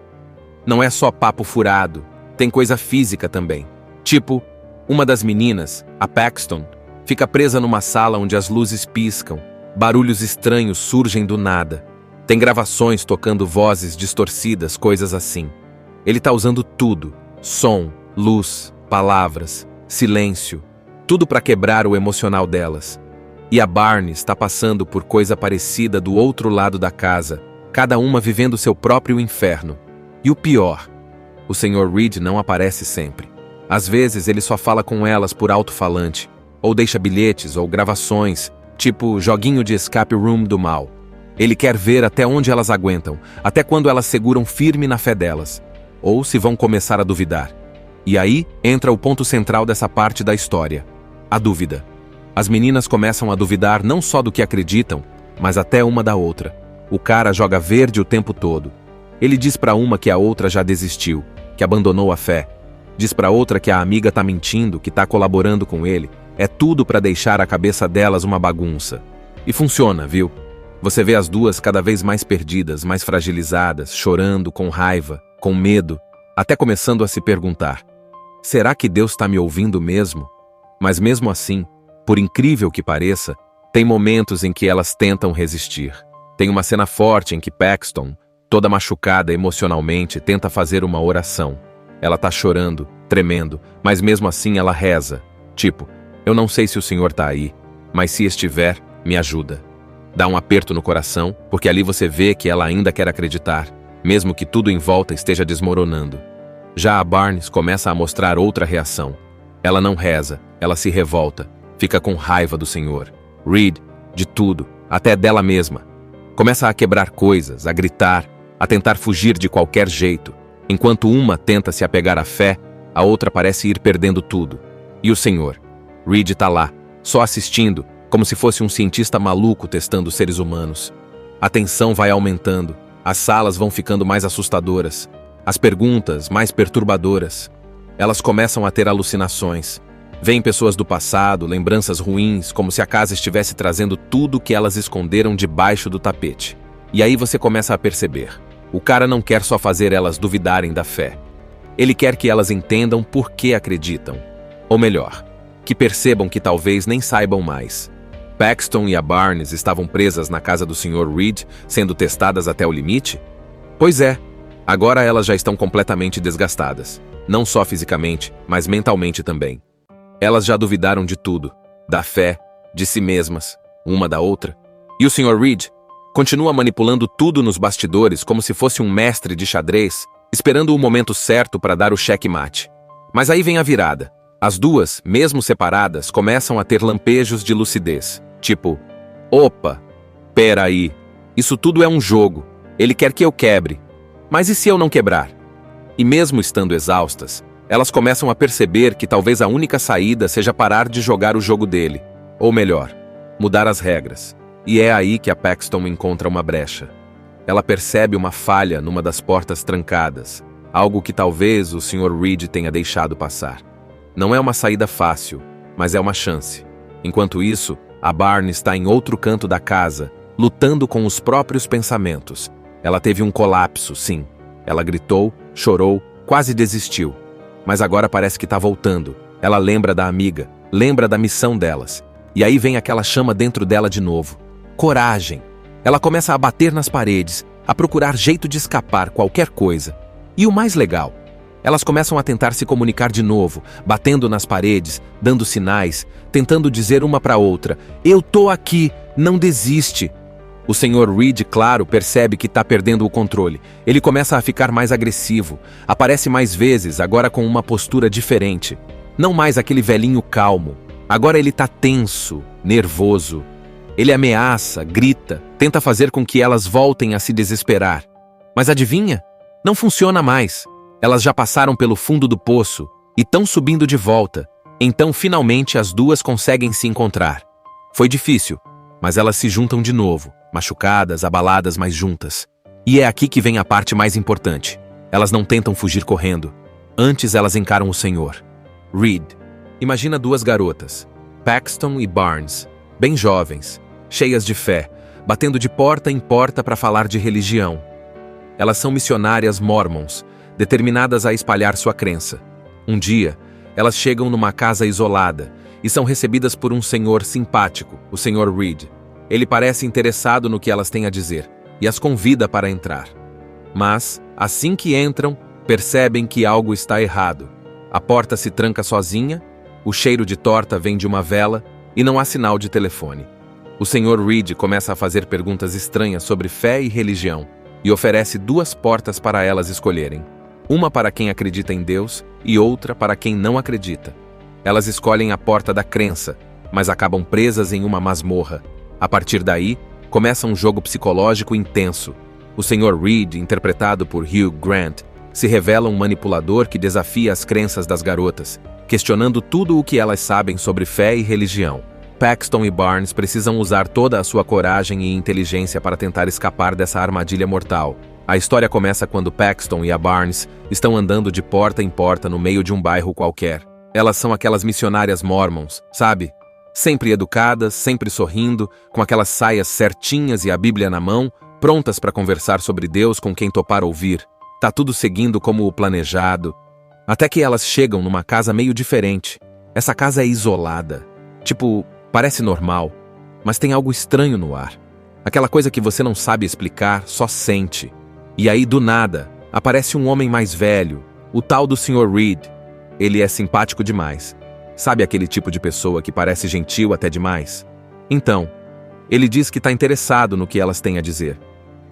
Não é só papo furado, tem coisa física também. Tipo, uma das meninas, a Paxton, fica presa numa sala onde as luzes piscam, barulhos estranhos surgem do nada. Tem gravações tocando vozes distorcidas, coisas assim. Ele tá usando tudo, som, luz, palavras, silêncio, tudo para quebrar o emocional delas. E a Barnes está passando por coisa parecida do outro lado da casa, cada uma vivendo seu próprio inferno. E o pior, o Sr. Reed não aparece sempre. Às vezes ele só fala com elas por alto-falante, ou deixa bilhetes ou gravações, tipo joguinho de escape room do mal. Ele quer ver até onde elas aguentam, até quando elas seguram firme na fé delas, ou se vão começar a duvidar. E aí entra o ponto central dessa parte da história, a dúvida. As meninas começam a duvidar não só do que acreditam, mas até uma da outra. O cara joga verde o tempo todo. Ele diz pra uma que a outra já desistiu, que abandonou a fé. Diz pra outra que a amiga tá mentindo, que tá colaborando com ele. É tudo pra deixar a cabeça delas uma bagunça. E funciona, viu? Você vê as duas cada vez mais perdidas, mais fragilizadas, chorando, com raiva, com medo, até começando a se perguntar: será que Deus tá me ouvindo mesmo? Mas mesmo assim, por incrível que pareça, tem momentos em que elas tentam resistir. Tem uma cena forte em que Paxton, toda machucada emocionalmente, tenta fazer uma oração. Ela tá chorando, tremendo, mas mesmo assim ela reza. Tipo, eu não sei se o Senhor tá aí, mas se estiver, me ajuda. Dá um aperto no coração, porque ali você vê que ela ainda quer acreditar, mesmo que tudo em volta esteja desmoronando. Já a Barnes começa a mostrar outra reação. Ela não reza, ela se revolta, fica com raiva do Senhor, Reed, de tudo, até dela mesma. Começa a quebrar coisas, a gritar, a tentar fugir de qualquer jeito. Enquanto uma tenta se apegar à fé, a outra parece ir perdendo tudo. E o Senhor? Reed tá lá, só assistindo, como se fosse um cientista maluco testando seres humanos. A tensão vai aumentando, as salas vão ficando mais assustadoras, as perguntas mais perturbadoras. Elas começam a ter alucinações. Veem pessoas do passado, lembranças ruins, como se a casa estivesse trazendo tudo o que elas esconderam debaixo do tapete. E aí você começa a perceber. O cara não quer só fazer elas duvidarem da fé. Ele quer que elas entendam por que acreditam. Ou melhor, que percebam que talvez nem saibam mais. Paxton e a Barnes estavam presas na casa do Sr. Reed, sendo testadas até o limite? Pois é, agora elas já estão completamente desgastadas. Não só fisicamente, mas mentalmente também. Elas já duvidaram de tudo, da fé, de si mesmas, uma da outra. E o Sr. Reed continua manipulando tudo nos bastidores como se fosse um mestre de xadrez, esperando o momento certo para dar o checkmate. Mas aí vem a virada. As duas, mesmo separadas, começam a ter lampejos de lucidez. Tipo, opa, pera aí, isso tudo é um jogo, ele quer que eu quebre. Mas e se eu não quebrar? E mesmo estando exaustas, elas começam a perceber que talvez a única saída seja parar de jogar o jogo dele. Ou melhor, mudar as regras. E é aí que a Paxton encontra uma brecha. Ela percebe uma falha numa das portas trancadas, algo que talvez o Sr. Reed tenha deixado passar. Não é uma saída fácil, mas é uma chance. Enquanto isso, a Barnes está em outro canto da casa, lutando com os próprios pensamentos. Ela teve um colapso, sim. Ela gritou, chorou, quase desistiu. Mas agora parece que está voltando. Ela lembra da amiga, lembra da missão delas. E aí vem aquela chama dentro dela de novo. Coragem. Ela começa a bater nas paredes, a procurar jeito de escapar qualquer coisa. E o mais legal, elas começam a tentar se comunicar de novo, batendo nas paredes, dando sinais, tentando dizer uma para outra: "Eu tô aqui, não desiste." O Sr. Reed, claro, percebe que está perdendo o controle. Ele começa a ficar mais agressivo, aparece mais vezes, agora com uma postura diferente. Não mais aquele velhinho calmo. Agora ele está tenso, nervoso. Ele ameaça, grita, tenta fazer com que elas voltem a se desesperar. Mas adivinha? Não funciona mais. Elas já passaram pelo fundo do poço e estão subindo de volta. Então, finalmente, as duas conseguem se encontrar. Foi difícil, mas elas se juntam de novo, machucadas, abaladas, mas juntas. E é aqui que vem a parte mais importante. Elas não tentam fugir correndo. Antes, elas encaram o Senhor. Reed. Imagina duas garotas, Paxton e Barnes, bem jovens, cheias de fé, batendo de porta em porta para falar de religião. Elas são missionárias mormons, determinadas a espalhar sua crença. Um dia, elas chegam numa casa isolada e são recebidas por um senhor simpático, o Sr. Reed. Ele parece interessado no que elas têm a dizer e as convida para entrar. Mas, assim que entram, percebem que algo está errado. A porta se tranca sozinha, o cheiro de torta vem de uma vela e não há sinal de telefone. O Sr. Reed começa a fazer perguntas estranhas sobre fé e religião e oferece duas portas para elas escolherem. Uma para quem acredita em Deus e outra para quem não acredita. Elas escolhem a porta da crença, mas acabam presas em uma masmorra. A partir daí, começa um jogo psicológico intenso. O Sr. Reed, interpretado por Hugh Grant, se revela um manipulador que desafia as crenças das garotas, questionando tudo o que elas sabem sobre fé e religião. Paxton e Barnes precisam usar toda a sua coragem e inteligência para tentar escapar dessa armadilha mortal. A história começa quando Paxton e a Barnes estão andando de porta em porta no meio de um bairro qualquer. Elas são aquelas missionárias mormons, sabe? Sempre educadas, sempre sorrindo, com aquelas saias certinhas e a Bíblia na mão, prontas para conversar sobre Deus com quem topar ouvir. Tá tudo seguindo como o planejado. Até que elas chegam numa casa meio diferente. Essa casa é isolada. Tipo, parece normal, mas tem algo estranho no ar. Aquela coisa que você não sabe explicar, só sente. E aí, do nada, aparece um homem mais velho, o tal do Sr. Reed. Ele é simpático demais. Sabe aquele tipo de pessoa que parece gentil até demais? Então, ele diz que está interessado no que elas têm a dizer.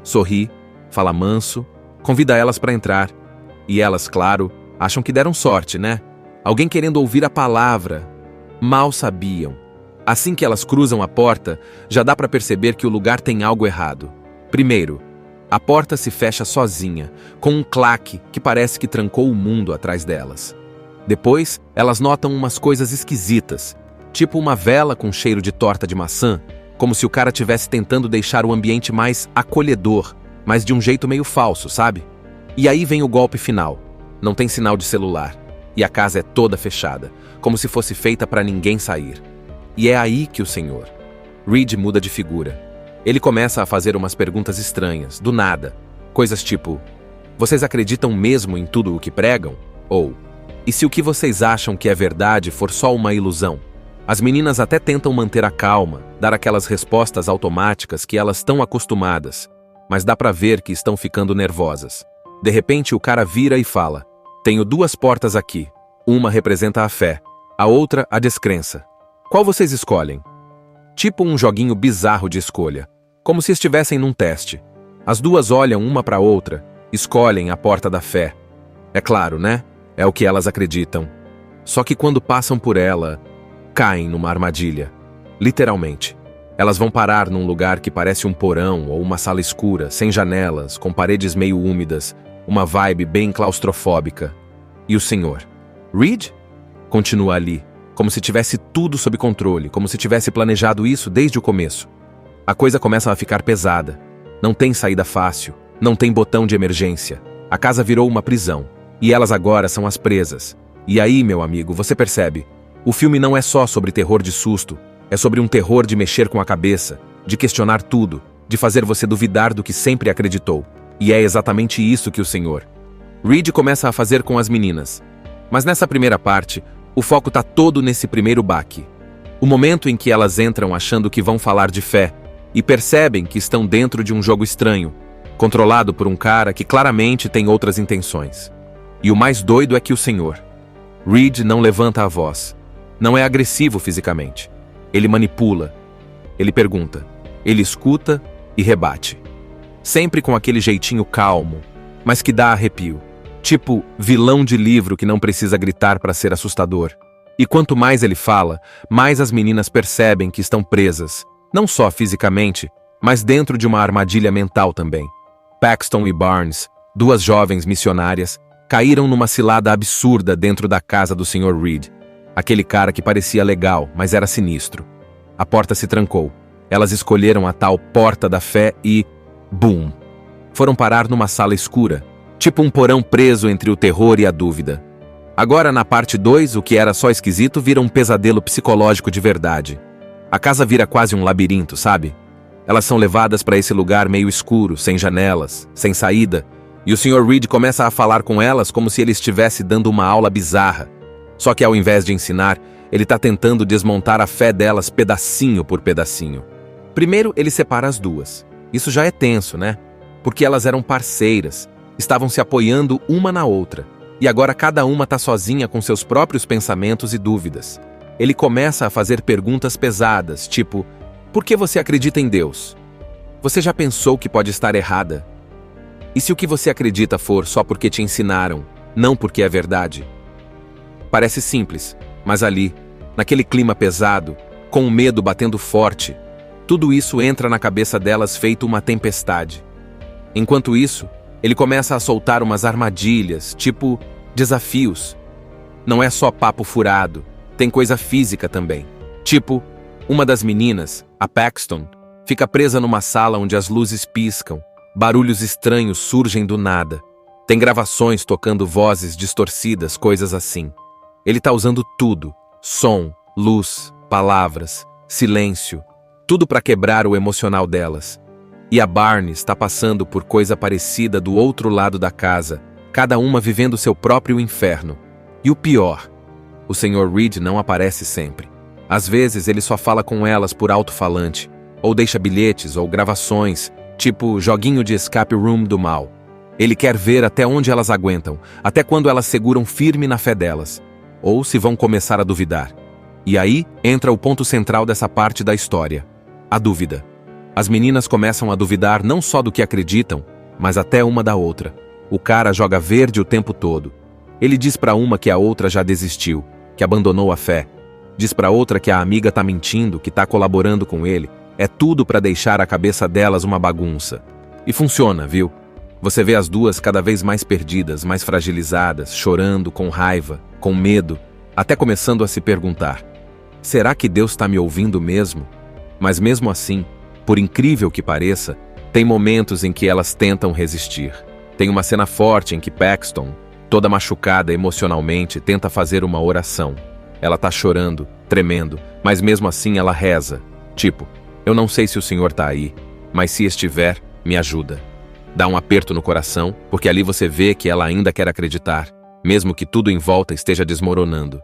Sorri, fala manso, convida elas para entrar. E elas, claro, acham que deram sorte, né? Alguém querendo ouvir a palavra. Mal sabiam. Assim que elas cruzam a porta, já dá para perceber que o lugar tem algo errado. Primeiro, a porta se fecha sozinha, com um claque que parece que trancou o mundo atrás delas. Depois, elas notam umas coisas esquisitas, tipo uma vela com cheiro de torta de maçã, como se o cara estivesse tentando deixar o ambiente mais acolhedor, mas de um jeito meio falso, sabe? E aí vem o golpe final. Não tem sinal de celular. E a casa é toda fechada, como se fosse feita para ninguém sair. E é aí que o senhor Reed muda de figura. Ele começa a fazer umas perguntas estranhas, do nada. Coisas tipo: vocês acreditam mesmo em tudo o que pregam? Ou: e se o que vocês acham que é verdade for só uma ilusão? As meninas até tentam manter a calma, dar aquelas respostas automáticas que elas estão acostumadas, mas dá pra ver que estão ficando nervosas. De repente o cara vira e fala: tenho 2 portas aqui. Uma representa a fé, a outra a descrença. Qual vocês escolhem? Tipo um joguinho bizarro de escolha, como se estivessem num teste. As duas olham uma pra outra, escolhem a porta da fé. É claro, né? É o que elas acreditam. Só que quando passam por ela, caem numa armadilha. Literalmente. Elas vão parar num lugar que parece um porão ou uma sala escura, sem janelas, com paredes meio úmidas, uma vibe bem claustrofóbica. E o senhor Reed continua ali, como se tivesse tudo sob controle, como se tivesse planejado isso desde o começo. A coisa começa a ficar pesada. Não tem saída fácil, não tem botão de emergência. A casa virou uma prisão, e elas agora são as presas. E aí, meu amigo, você percebe, o filme não é só sobre terror de susto, é sobre um terror de mexer com a cabeça, de questionar tudo, de fazer você duvidar do que sempre acreditou. E é exatamente isso que o senhor Reed começa a fazer com as meninas. Mas nessa primeira parte, o foco tá todo nesse primeiro baque. O momento em que elas entram achando que vão falar de fé e percebem que estão dentro de um jogo estranho, controlado por um cara que claramente tem outras intenções. E o mais doido é que o senhor Reed não levanta a voz. Não é agressivo fisicamente. Ele manipula. Ele pergunta. Ele escuta e rebate. Sempre com aquele jeitinho calmo, mas que dá arrepio. Tipo vilão de livro que não precisa gritar para ser assustador. E quanto mais ele fala, mais as meninas percebem que estão presas, não só fisicamente, mas dentro de uma armadilha mental também. Paxton e Barnes, 2 jovens missionárias, caíram numa cilada absurda dentro da casa do Sr. Reed. Aquele cara que parecia legal, mas era sinistro. A porta se trancou. Elas escolheram a tal porta da fé e... Boom! Foram parar numa sala escura, tipo um porão preso entre o terror e a dúvida. Agora, na parte 2, o que era só esquisito vira um pesadelo psicológico de verdade. A casa vira quase um labirinto, sabe? Elas são levadas para esse lugar meio escuro, sem janelas, sem saída, e o Sr. Reed começa a falar com elas como se ele estivesse dando uma aula bizarra. Só que ao invés de ensinar, ele está tentando desmontar a fé delas pedacinho por pedacinho. Primeiro, ele separa as duas. Isso já é tenso, né? Porque elas eram parceiras, estavam se apoiando uma na outra. E agora cada uma está sozinha com seus próprios pensamentos e dúvidas. Ele começa a fazer perguntas pesadas, tipo: por que você acredita em Deus? Você já pensou que pode estar errada? E se o que você acredita for só porque te ensinaram, não porque é verdade? Parece simples, mas ali, naquele clima pesado, com o medo batendo forte, tudo isso entra na cabeça delas feito uma tempestade. Enquanto isso, ele começa a soltar umas armadilhas, tipo desafios. Não é só papo furado, tem coisa física também. Tipo, uma das meninas, a Paxton, fica presa numa sala onde as luzes piscam, barulhos estranhos surgem do nada. Tem gravações tocando vozes distorcidas, coisas assim. Ele tá usando tudo, som, luz, palavras, silêncio, tudo para quebrar o emocional delas. E a Barnes está passando por coisa parecida do outro lado da casa, cada uma vivendo seu próprio inferno. E o pior, o Sr. Reed não aparece sempre. Às vezes ele só fala com elas por alto-falante, ou deixa bilhetes ou gravações, tipo joguinho de escape room do mal. Ele quer ver até onde elas aguentam, até quando elas seguram firme na fé delas, ou se vão começar a duvidar. E aí entra o ponto central dessa parte da história, a dúvida. As meninas começam a duvidar não só do que acreditam, mas até uma da outra. O cara joga verde o tempo todo. Ele diz pra uma que a outra já desistiu, que abandonou a fé. Diz pra outra que a amiga tá mentindo, que tá colaborando com ele. É tudo pra deixar a cabeça delas uma bagunça. E funciona, viu? Você vê as duas cada vez mais perdidas, mais fragilizadas, chorando, com raiva, com medo, até começando a se perguntar: será que Deus está me ouvindo mesmo? Mas mesmo assim, por incrível que pareça, tem momentos em que elas tentam resistir. Tem uma cena forte em que Paxton, toda machucada emocionalmente, tenta fazer uma oração. Ela tá chorando, tremendo, mas mesmo assim ela reza. Tipo, eu não sei se o Senhor tá aí, mas se estiver, me ajuda. Dá um aperto no coração, porque ali você vê que ela ainda quer acreditar, mesmo que tudo em volta esteja desmoronando.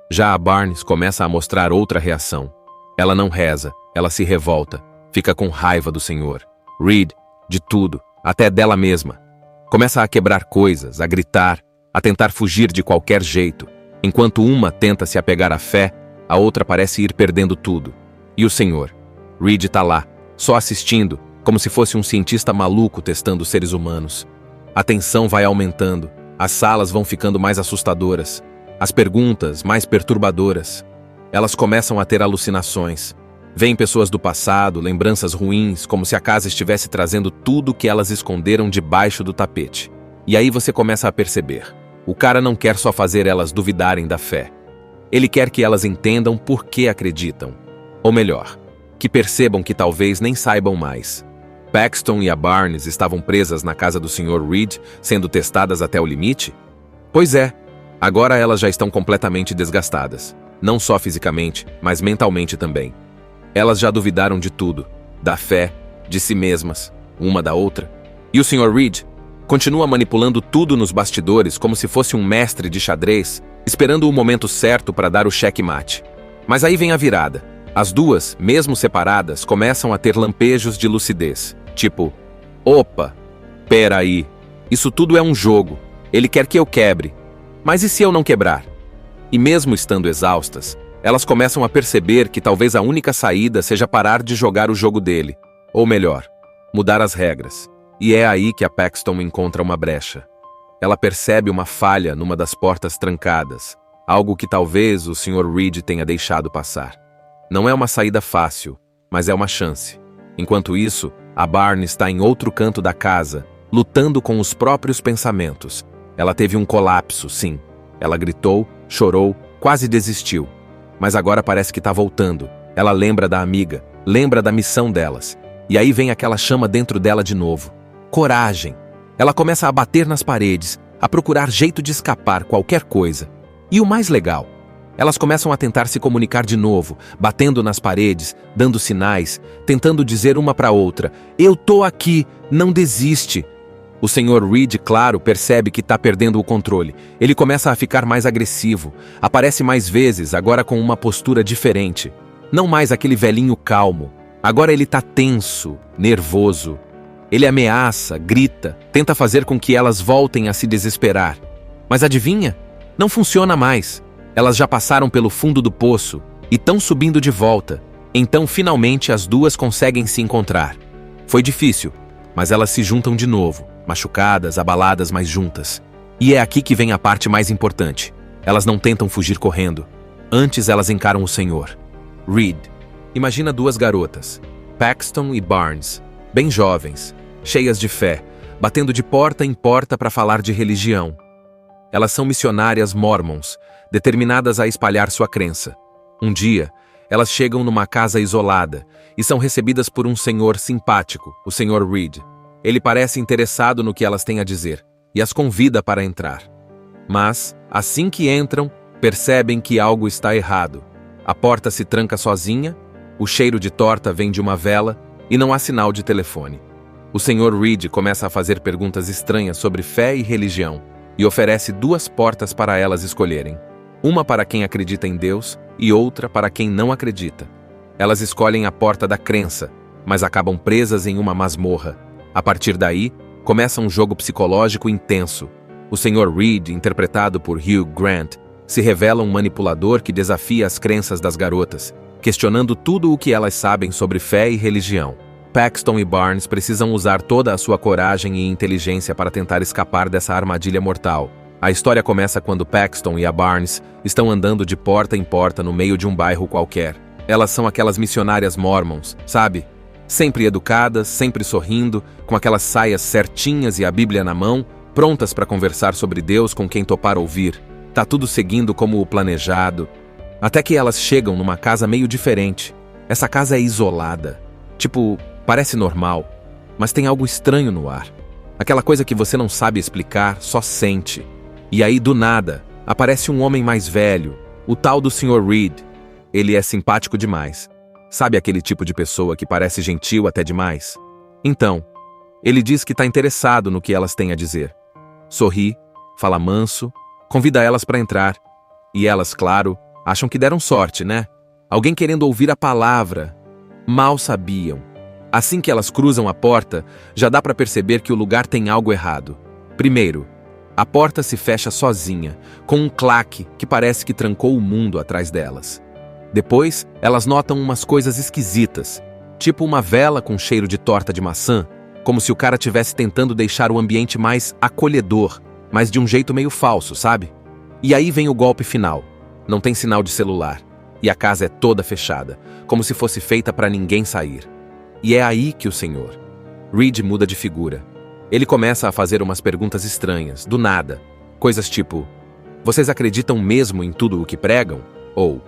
Já a Barnes começa a mostrar outra reação. Ela não reza, ela se revolta, fica com raiva do Senhor. Reed, de tudo, até dela mesma. Começa a quebrar coisas, a gritar, a tentar fugir de qualquer jeito. Enquanto uma tenta se apegar à fé, a outra parece ir perdendo tudo. E o Senhor? Reed tá lá, só assistindo, como se fosse um cientista maluco testando seres humanos. A tensão vai aumentando, as salas vão ficando mais assustadoras, as perguntas mais perturbadoras. Elas começam a ter alucinações. Vêm pessoas do passado, lembranças ruins, como se a casa estivesse trazendo tudo que elas esconderam debaixo do tapete. E aí você começa a perceber. O cara não quer só fazer elas duvidarem da fé. Ele quer que elas entendam por que acreditam. Ou melhor, que percebam que talvez nem saibam mais. Paxton e a Barnes estavam presas na casa do Sr. Reed, sendo testadas até o limite? Pois é, agora elas já estão completamente desgastadas. Não só fisicamente, mas mentalmente também. Elas já duvidaram de tudo, da fé, de si mesmas, uma da outra. E o Sr. Reed continua manipulando tudo nos bastidores como se fosse um mestre de xadrez, esperando o momento certo para dar o checkmate. Mas aí vem a virada. As duas, mesmo separadas, começam a ter lampejos de lucidez. Tipo, opa, pera aí, isso tudo é um jogo, ele quer que eu quebre. Mas e se eu não quebrar? E mesmo estando exaustas, elas começam a perceber que talvez a única saída seja parar de jogar o jogo dele. Ou melhor, mudar as regras. E é aí que a Paxton encontra uma brecha. Ela percebe uma falha numa das portas trancadas, algo que talvez o Sr. Reed tenha deixado passar. Não é uma saída fácil, mas é uma chance. Enquanto isso, a Barnes está em outro canto da casa, lutando com os próprios pensamentos. Ela teve um colapso, sim. Ela gritou, chorou, quase desistiu. Mas agora parece que está voltando. Ela lembra da amiga, lembra da missão delas. E aí vem aquela chama dentro dela de novo. Coragem. Ela começa a bater nas paredes, a procurar jeito de escapar qualquer coisa. E o mais legal, elas começam a tentar se comunicar de novo, batendo nas paredes, dando sinais, tentando dizer uma para outra: eu tô aqui, não desiste. O Sr. Reed, claro, percebe que está perdendo o controle. Ele começa a ficar mais agressivo, aparece mais vezes, agora com uma postura diferente. Não mais aquele velhinho calmo. Agora ele está tenso, nervoso. Ele ameaça, grita, tenta fazer com que elas voltem a se desesperar. Mas adivinha? Não funciona mais. Elas já passaram pelo fundo do poço e estão subindo de volta. Então, finalmente, as duas conseguem se encontrar. Foi difícil, mas elas se juntam de novo. Machucadas, abaladas, mas juntas. E é aqui que vem a parte mais importante. Elas não tentam fugir correndo. Antes elas encaram o Senhor. Reed. Imagina duas garotas, Paxton e Barnes, bem jovens, cheias de fé, batendo de porta em porta para falar de religião. Elas são missionárias mormons, determinadas a espalhar sua crença. Um dia, elas chegam numa casa isolada e são recebidas por um senhor simpático, o Sr. Reed. Ele parece interessado no que elas têm a dizer e as convida para entrar. Mas, assim que entram, percebem que algo está errado. A porta se tranca sozinha, o cheiro de torta vem de uma vela e não há sinal de telefone. O Sr. Reed começa a fazer perguntas estranhas sobre fé e religião e oferece duas portas para elas escolherem. Uma para quem acredita em Deus e outra para quem não acredita. Elas escolhem a porta da crença, mas acabam presas em uma masmorra. A partir daí, começa um jogo psicológico intenso. O Sr. Reed, interpretado por Hugh Grant, se revela um manipulador que desafia as crenças das garotas, questionando tudo o que elas sabem sobre fé e religião. Paxton e Barnes precisam usar toda a sua coragem e inteligência para tentar escapar dessa armadilha mortal. A história começa quando Paxton e a Barnes estão andando de porta em porta no meio de um bairro qualquer. Elas são aquelas missionárias mormons, sabe? Sempre educadas, sempre sorrindo, com aquelas saias certinhas e a Bíblia na mão, prontas para conversar sobre Deus com quem topar ouvir. Tá tudo seguindo como o planejado. Até que elas chegam numa casa meio diferente. Essa casa é isolada. Tipo, parece normal, mas tem algo estranho no ar. Aquela coisa que você não sabe explicar, só sente. E aí, do nada, aparece um homem mais velho, o tal do Sr. Reed. Ele é simpático demais. Sabe aquele tipo de pessoa que parece gentil até demais? Então, ele diz que está interessado no que elas têm a dizer. Sorri, fala manso, convida elas para entrar. E elas, claro, acham que deram sorte, né? Alguém querendo ouvir a palavra. Mal sabiam. Assim que elas cruzam a porta, já dá para perceber que o lugar tem algo errado. Primeiro, a porta se fecha sozinha, com um claque que parece que trancou o mundo atrás delas. Depois, elas notam umas coisas esquisitas, tipo uma vela com cheiro de torta de maçã, como se o cara estivesse tentando deixar o ambiente mais acolhedor, mas de um jeito meio falso, sabe? E aí vem o golpe final. Não tem sinal de celular, e a casa é toda fechada, como se fosse feita para ninguém sair. E é aí que o Sr. Reed muda de figura. Ele começa a fazer umas perguntas estranhas, do nada. Coisas tipo, vocês acreditam mesmo em tudo o que pregam? Ou,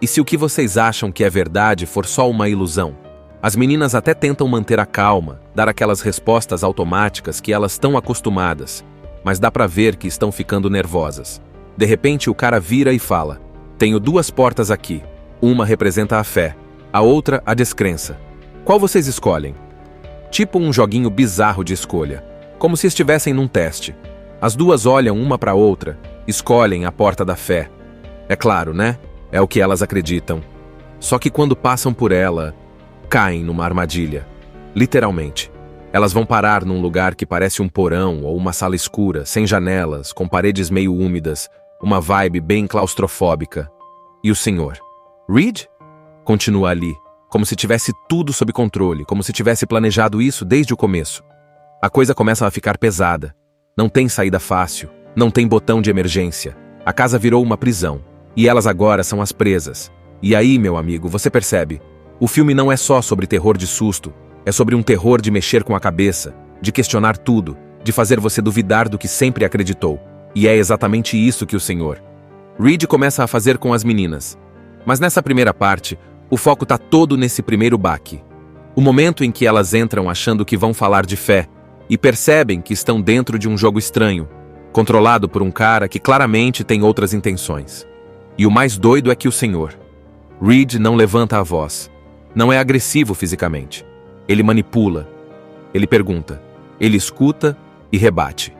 e se o que vocês acham que é verdade for só uma ilusão? As meninas até tentam manter a calma, dar aquelas respostas automáticas que elas estão acostumadas, mas dá pra ver que estão ficando nervosas. De repente o cara vira e fala, tenho 2 portas aqui. Uma representa a fé, a outra a descrença. Qual vocês escolhem? Tipo um joguinho bizarro de escolha, como se estivessem num teste. As duas olham uma para a outra, escolhem a porta da fé. É claro, né? É o que elas acreditam. Só que quando passam por ela, caem numa armadilha. Literalmente. Elas vão parar num lugar que parece um porão ou uma sala escura, sem janelas, com paredes meio úmidas, uma vibe bem claustrofóbica. E o Sr. Reed? Continua ali, como se tivesse tudo sob controle, como se tivesse planejado isso desde o começo. A coisa começa a ficar pesada. Não tem saída fácil, não tem botão de emergência. A casa virou uma prisão, e elas agora são as presas. E aí, meu amigo, você percebe, o filme não é só sobre terror de susto, é sobre um terror de mexer com a cabeça, de questionar tudo, de fazer você duvidar do que sempre acreditou. E é exatamente isso que o Sr. Reed começa a fazer com as meninas. Mas nessa primeira parte, o foco tá todo nesse primeiro baque. O momento em que elas entram achando que vão falar de fé e percebem que estão dentro de um jogo estranho, controlado por um cara que claramente tem outras intenções. E o mais doido é que o Sr. Reed não levanta a voz. Não é agressivo fisicamente. Ele manipula. Ele pergunta. Ele escuta e rebate.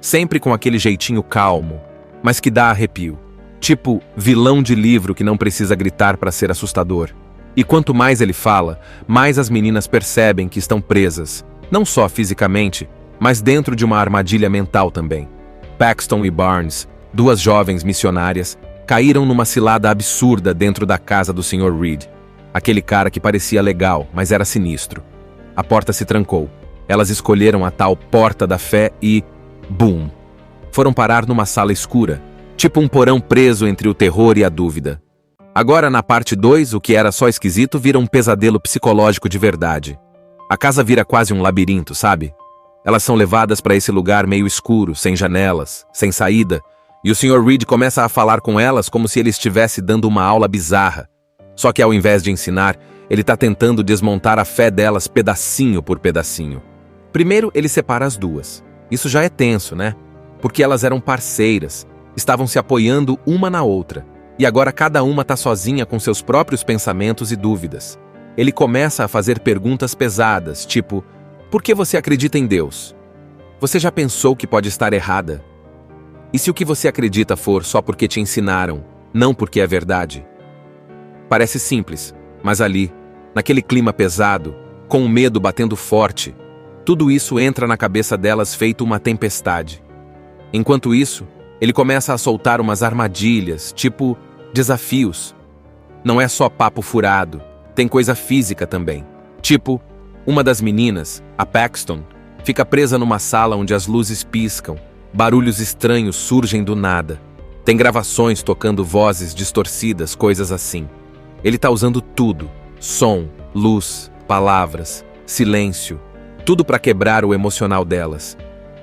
Sempre com aquele jeitinho calmo, mas que dá arrepio. Tipo vilão de livro que não precisa gritar para ser assustador. E quanto mais ele fala, mais as meninas percebem que estão presas, não só fisicamente, mas dentro de uma armadilha mental também. Paxton e Barnes, 2 jovens missionárias, caíram numa cilada absurda dentro da casa do Sr. Reed. Aquele cara que parecia legal, mas era sinistro. A porta se trancou. Elas escolheram a tal porta da fé e... Boom! Foram parar numa sala escura, tipo um porão preso entre o terror e a dúvida. Agora, na parte 2, o que era só esquisito vira um pesadelo psicológico de verdade. A casa vira quase um labirinto, sabe? Elas são levadas para esse lugar meio escuro, sem janelas, sem saída, e o Sr. Reed começa a falar com elas como se ele estivesse dando uma aula bizarra. Só que ao invés de ensinar, ele está tentando desmontar a fé delas pedacinho por pedacinho. Primeiro, ele separa as duas. Isso já é tenso, né? Porque elas eram parceiras, estavam se apoiando uma na outra. E agora cada uma está sozinha com seus próprios pensamentos e dúvidas. Ele começa a fazer perguntas pesadas, tipo, por que você acredita em Deus? Você já pensou que pode estar errada? E se o que você acredita for só porque te ensinaram, não porque é verdade? Parece simples, mas ali, naquele clima pesado, com o medo batendo forte, tudo isso entra na cabeça delas feito uma tempestade. Enquanto isso, ele começa a soltar umas armadilhas, tipo desafios. Não é só papo furado, tem coisa física também. Tipo, uma das meninas, a Paxton, fica presa numa sala onde as luzes piscam, barulhos estranhos surgem do nada. Tem gravações tocando vozes distorcidas, coisas assim. Ele tá usando tudo, som, luz, palavras, silêncio, tudo para quebrar o emocional delas.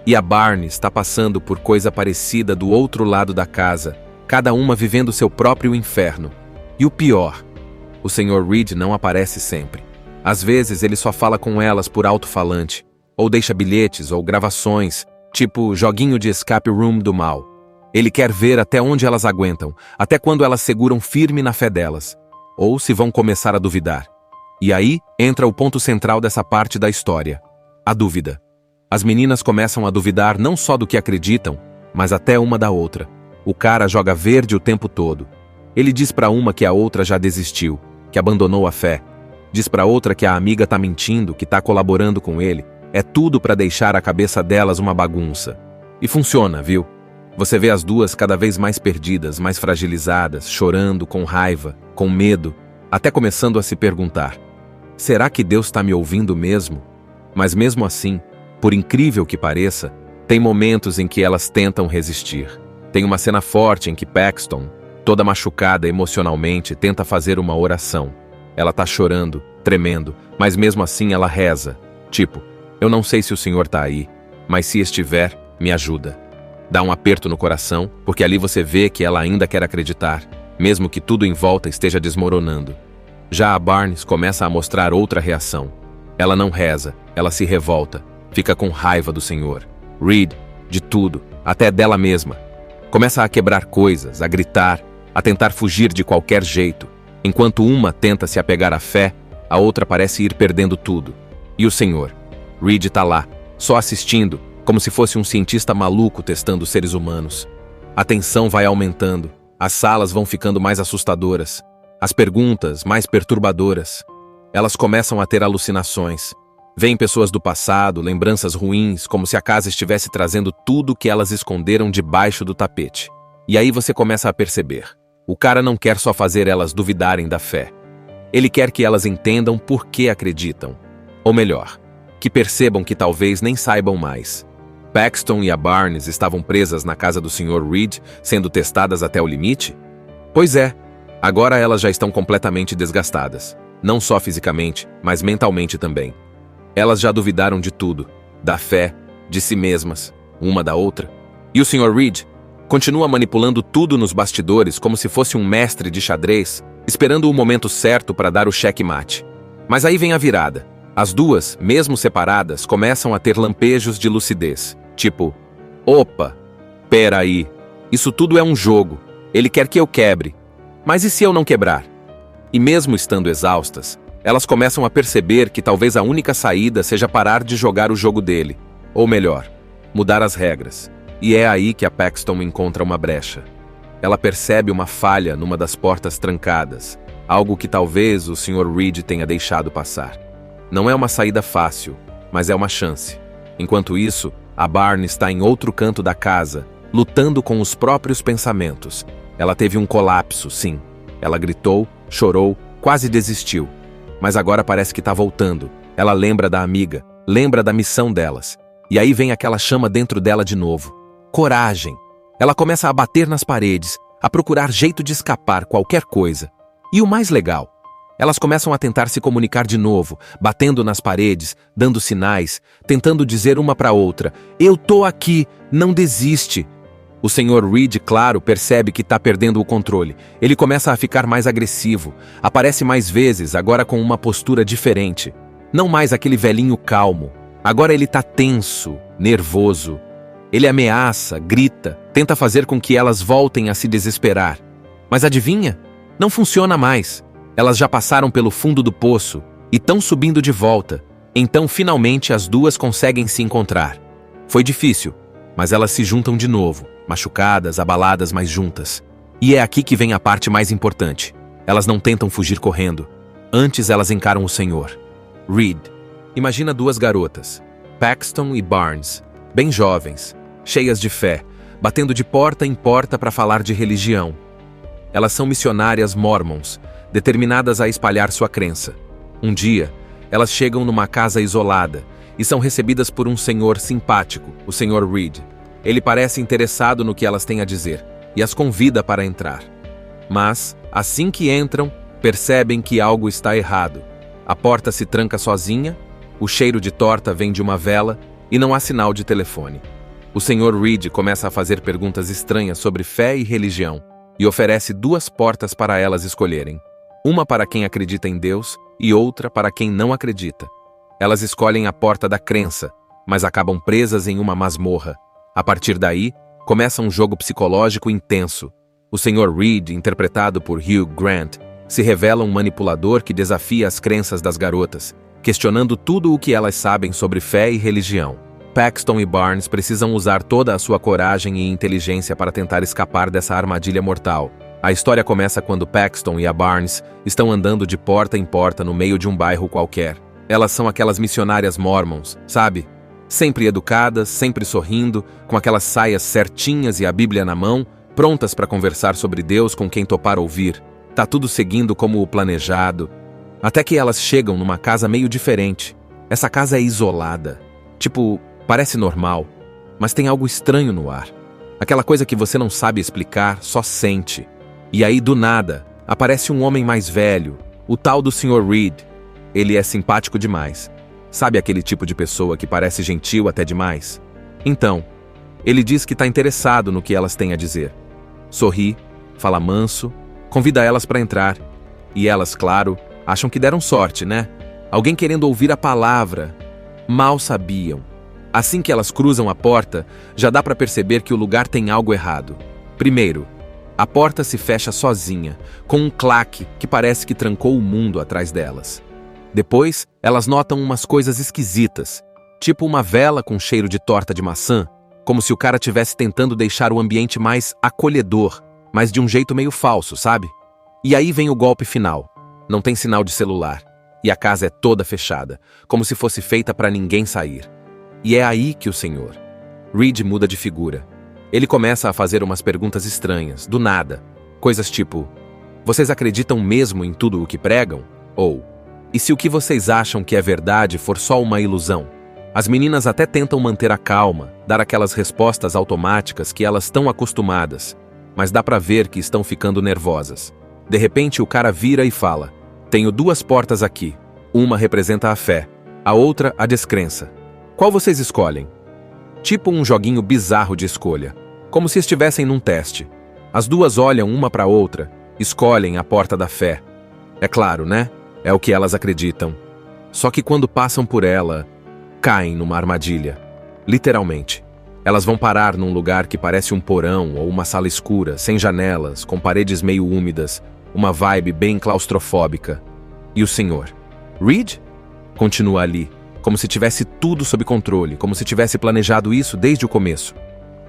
E a Barnes está passando por coisa parecida do outro lado da casa, cada uma vivendo seu próprio inferno. E o pior, o Sr. Reed não aparece sempre. Às vezes ele só fala com elas por alto-falante, ou deixa bilhetes ou gravações, tipo joguinho de escape room do mal. Ele quer ver até onde elas aguentam, até quando elas seguram firme na fé delas, ou se vão começar a duvidar. E aí entra o ponto central dessa parte da história: a dúvida. As meninas começam a duvidar não só do que acreditam, mas até uma da outra. O cara joga verde o tempo todo. Ele diz pra uma que a outra já desistiu, que abandonou a fé. Diz pra outra que a amiga tá mentindo, que tá colaborando com ele. É tudo pra deixar a cabeça delas uma bagunça. E funciona, viu? Você vê as duas cada vez mais perdidas, mais fragilizadas, chorando, com raiva, com medo, até começando a se perguntar: será que Deus tá me ouvindo mesmo? Mas mesmo assim, por incrível que pareça, tem momentos em que elas tentam resistir. Tem uma cena forte em que Paxton, toda machucada emocionalmente, tenta fazer uma oração. Ela tá chorando, tremendo, mas mesmo assim ela reza. Tipo, eu não sei se o Senhor tá aí, mas se estiver, me ajuda. Dá um aperto no coração, porque ali você vê que ela ainda quer acreditar, mesmo que tudo em volta esteja desmoronando. Já a Barnes começa a mostrar outra reação. Ela não reza, ela se revolta, fica com raiva do Senhor. Reed, de tudo, até dela mesma. Começa a quebrar coisas, a gritar, a tentar fugir de qualquer jeito. Enquanto uma tenta se apegar à fé, a outra parece ir perdendo tudo. E o Senhor? Reed tá lá, só assistindo, como se fosse um cientista maluco testando seres humanos. A tensão vai aumentando, as salas vão ficando mais assustadoras, as perguntas mais perturbadoras. Elas começam a ter alucinações. Veem pessoas do passado, lembranças ruins, como se a casa estivesse trazendo tudo que elas esconderam debaixo do tapete. E aí você começa a perceber: o cara não quer só fazer elas duvidarem da fé. Ele quer que elas entendam por que acreditam. Ou melhor, que percebam que talvez nem saibam mais. Paxton e a Barnes estavam presas na casa do Sr. Reed, sendo testadas até o limite? Pois é, agora elas já estão completamente desgastadas. Não só fisicamente, mas mentalmente também. Elas já duvidaram de tudo, da fé, de si mesmas, uma da outra. E o Sr. Reed continua manipulando tudo nos bastidores como se fosse um mestre de xadrez, esperando o momento certo para dar o checkmate. Mas aí vem a virada. As duas, mesmo separadas, começam a ter lampejos de lucidez. Tipo, opa, pera aí, isso tudo é um jogo, ele quer que eu quebre. Mas e se eu não quebrar? E mesmo estando exaustas, elas começam a perceber que talvez a única saída seja parar de jogar o jogo dele. Ou melhor, mudar as regras. E é aí que a Paxton encontra uma brecha. Ela percebe uma falha numa das portas trancadas, algo que talvez o Sr. Reed tenha deixado passar. Não é uma saída fácil, mas é uma chance. Enquanto isso, a Barnes está em outro canto da casa, lutando com os próprios pensamentos. Ela teve um colapso, sim. Ela gritou, chorou, quase desistiu. Mas agora parece que está voltando. Ela lembra da amiga, lembra da missão delas. E aí vem aquela chama dentro dela de novo. Coragem. Ela começa a bater nas paredes, a procurar jeito de escapar qualquer coisa. E o mais legal, elas começam a tentar se comunicar de novo, batendo nas paredes, dando sinais, tentando dizer uma para outra: eu tô aqui, não desiste. O Sr. Reed, claro, percebe que está perdendo o controle. Ele começa a ficar mais agressivo, aparece mais vezes, agora com uma postura diferente. Não mais aquele velhinho calmo. Agora ele está tenso, nervoso. Ele ameaça, grita, tenta fazer com que elas voltem a se desesperar. Mas adivinha? Não funciona mais. Elas já passaram pelo fundo do poço e estão subindo de volta. Então, finalmente, as duas conseguem se encontrar. Foi difícil, mas elas se juntam de novo, machucadas, abaladas, mas juntas. E é aqui que vem a parte mais importante. Elas não tentam fugir correndo. Antes, elas encaram o Senhor. Reed. Imagina duas garotas, Paxton e Barnes, bem jovens, cheias de fé, batendo de porta em porta para falar de religião. Elas são missionárias mormons, determinadas a espalhar sua crença. Um dia, elas chegam numa casa isolada e são recebidas por um senhor simpático, o Sr. Reed. Ele parece interessado no que elas têm a dizer e as convida para entrar. Mas, assim que entram, percebem que algo está errado. A porta se tranca sozinha, o cheiro de torta vem de uma vela e não há sinal de telefone. O Sr. Reed começa a fazer perguntas estranhas sobre fé e religião, e oferece 2 portas para elas escolherem. Uma para quem acredita em Deus e outra para quem não acredita. Elas escolhem a porta da crença, mas acabam presas em uma masmorra. A partir daí, começa um jogo psicológico intenso. O Sr. Reed, interpretado por Hugh Grant, se revela um manipulador que desafia as crenças das garotas, questionando tudo o que elas sabem sobre fé e religião. Paxton e Barnes precisam usar toda a sua coragem e inteligência para tentar escapar dessa armadilha mortal. A história começa quando Paxton e a Barnes estão andando de porta em porta no meio de um bairro qualquer. Elas são aquelas missionárias mormons, sabe? Sempre educadas, sempre sorrindo, com aquelas saias certinhas e a Bíblia na mão, prontas para conversar sobre Deus com quem topar ouvir. Tá tudo seguindo como o planejado. Até que elas chegam numa casa meio diferente. Essa casa é isolada. Tipo, parece normal, mas tem algo estranho no ar. Aquela coisa que você não sabe explicar, só sente. E aí, do nada, aparece um homem mais velho, o tal do Sr. Reed. Ele é simpático demais. Sabe aquele tipo de pessoa que parece gentil até demais? Então, ele diz que está interessado no que elas têm a dizer. Sorri, fala manso, convida elas para entrar. E elas, claro, acham que deram sorte, né? Alguém querendo ouvir a palavra. Mal sabiam. Assim que elas cruzam a porta, já dá para perceber que o lugar tem algo errado. Primeiro, a porta se fecha sozinha, com um claque que parece que trancou o mundo atrás delas. Depois, elas notam umas coisas esquisitas, tipo uma vela com cheiro de torta de maçã, como se o cara estivesse tentando deixar o ambiente mais acolhedor, mas de um jeito meio falso, sabe? E aí vem o golpe final. Não tem sinal de celular, e a casa é toda fechada, como se fosse feita para ninguém sair. E é aí que o Sr. Reed muda de figura. Ele começa a fazer umas perguntas estranhas, do nada. Coisas tipo, vocês acreditam mesmo em tudo o que pregam? Ou, e se o que vocês acham que é verdade for só uma ilusão? As meninas até tentam manter a calma, dar aquelas respostas automáticas que elas estão acostumadas, mas dá pra ver que estão ficando nervosas. De repente o cara vira e fala, tenho 2 portas aqui. Uma representa a fé, a outra a descrença. Qual vocês escolhem? Tipo um joguinho bizarro de escolha, como se estivessem num teste. As 2 olham uma para a outra, escolhem a porta da fé. É claro, né? É o que elas acreditam. Só que quando passam por ela, caem numa armadilha. Literalmente. Elas vão parar num lugar que parece um porão ou uma sala escura, sem janelas, com paredes meio úmidas, uma vibe bem claustrofóbica. E o Sr. Reed continua ali, como se tivesse tudo sob controle, como se tivesse planejado isso desde o começo.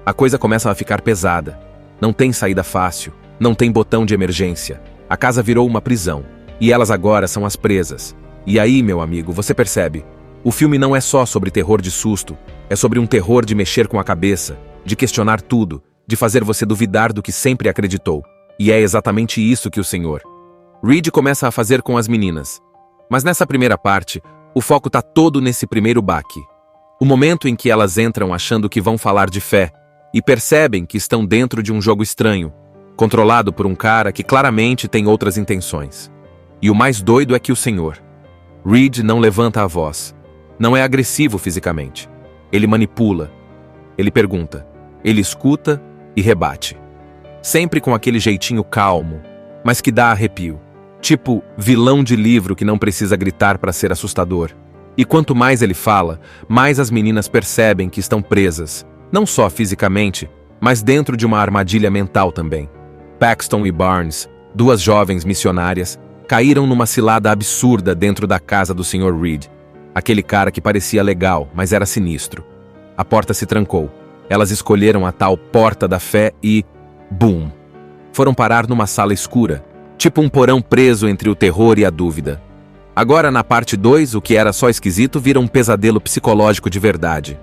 A coisa começa a ficar pesada. Não tem saída fácil, não tem botão de emergência. A casa virou uma prisão, e elas agora são as presas. E aí, meu amigo, você percebe, o filme não é só sobre terror de susto, é sobre um terror de mexer com a cabeça, de questionar tudo, de fazer você duvidar do que sempre acreditou. E é exatamente isso que o Sr. Reed começa a fazer com as meninas. Mas nessa primeira parte, o foco tá todo nesse primeiro baque. O momento em que elas entram achando que vão falar de fé e percebem que estão dentro de um jogo estranho, controlado por um cara que claramente tem outras intenções. E o mais doido é que o Sr. Reed não levanta a voz. Não é agressivo fisicamente. Ele manipula. Ele pergunta. Ele escuta e rebate. Sempre com aquele jeitinho calmo, mas que dá arrepio. Tipo vilão de livro que não precisa gritar para ser assustador. E quanto mais ele fala, mais as meninas percebem que estão presas, não só fisicamente, mas dentro de uma armadilha mental também. Paxton e Barnes, 2 jovens missionárias, caíram numa cilada absurda dentro da casa do Sr. Reed. Aquele cara que parecia legal, mas era sinistro. A porta se trancou. Elas escolheram a tal porta da fé e... Boom! Foram parar numa sala escura, tipo um porão preso entre o terror e a dúvida. Agora, na parte 2, o que era só esquisito vira um pesadelo psicológico de verdade.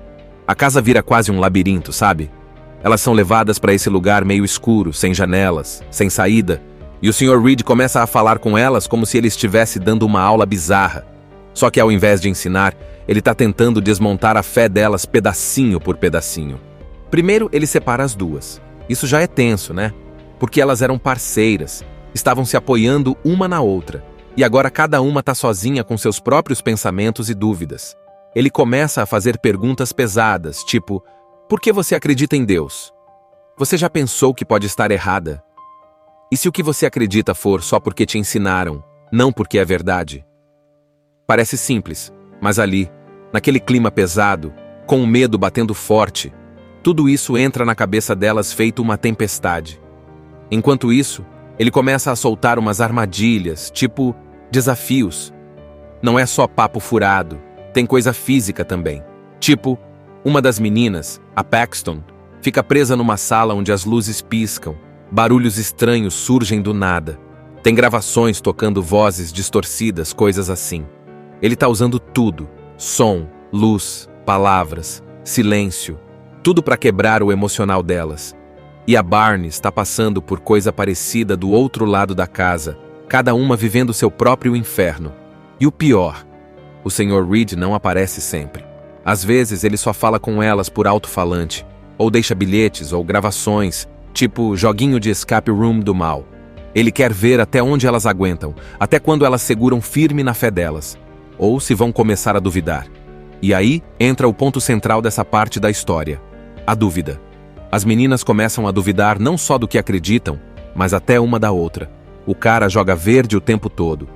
A casa vira quase um labirinto, sabe? Elas são levadas para esse lugar meio escuro, sem janelas, sem saída, e o Sr. Reed começa a falar com elas como se ele estivesse dando uma aula bizarra. Só que ao invés de ensinar, ele está tentando desmontar a fé delas pedacinho por pedacinho. Primeiro, ele separa as 2. Isso já é tenso, né? Porque elas eram parceiras, estavam se apoiando uma na outra, e agora cada uma está sozinha com seus próprios pensamentos e dúvidas. Ele começa a fazer perguntas pesadas, tipo, por que você acredita em Deus? Você já pensou que pode estar errada? E se o que você acredita for só porque te ensinaram, não porque é verdade? Parece simples, mas ali, naquele clima pesado, com o medo batendo forte, tudo isso entra na cabeça delas feito uma tempestade. Enquanto isso, ele começa a soltar umas armadilhas, tipo desafios. Não é só papo furado, tem coisa física também. Tipo, uma das meninas, a Paxton, fica presa numa sala onde as luzes piscam, barulhos estranhos surgem do nada. Tem gravações tocando vozes distorcidas, coisas assim. Ele tá usando tudo, som, luz, palavras, silêncio, tudo para quebrar o emocional delas. E a Barnes está passando por coisa parecida do outro lado da casa, cada uma vivendo seu próprio inferno. E o pior, o Sr. Reed não aparece sempre. Às vezes ele só fala com elas por alto-falante, ou deixa bilhetes ou gravações, tipo joguinho de escape room do mal. Ele quer ver até onde elas aguentam, até quando elas seguram firme na fé delas, ou se vão começar a duvidar. E aí entra o ponto central dessa parte da história, a dúvida. As meninas começam a duvidar não só do que acreditam, mas até uma da outra. O cara joga verde o tempo todo.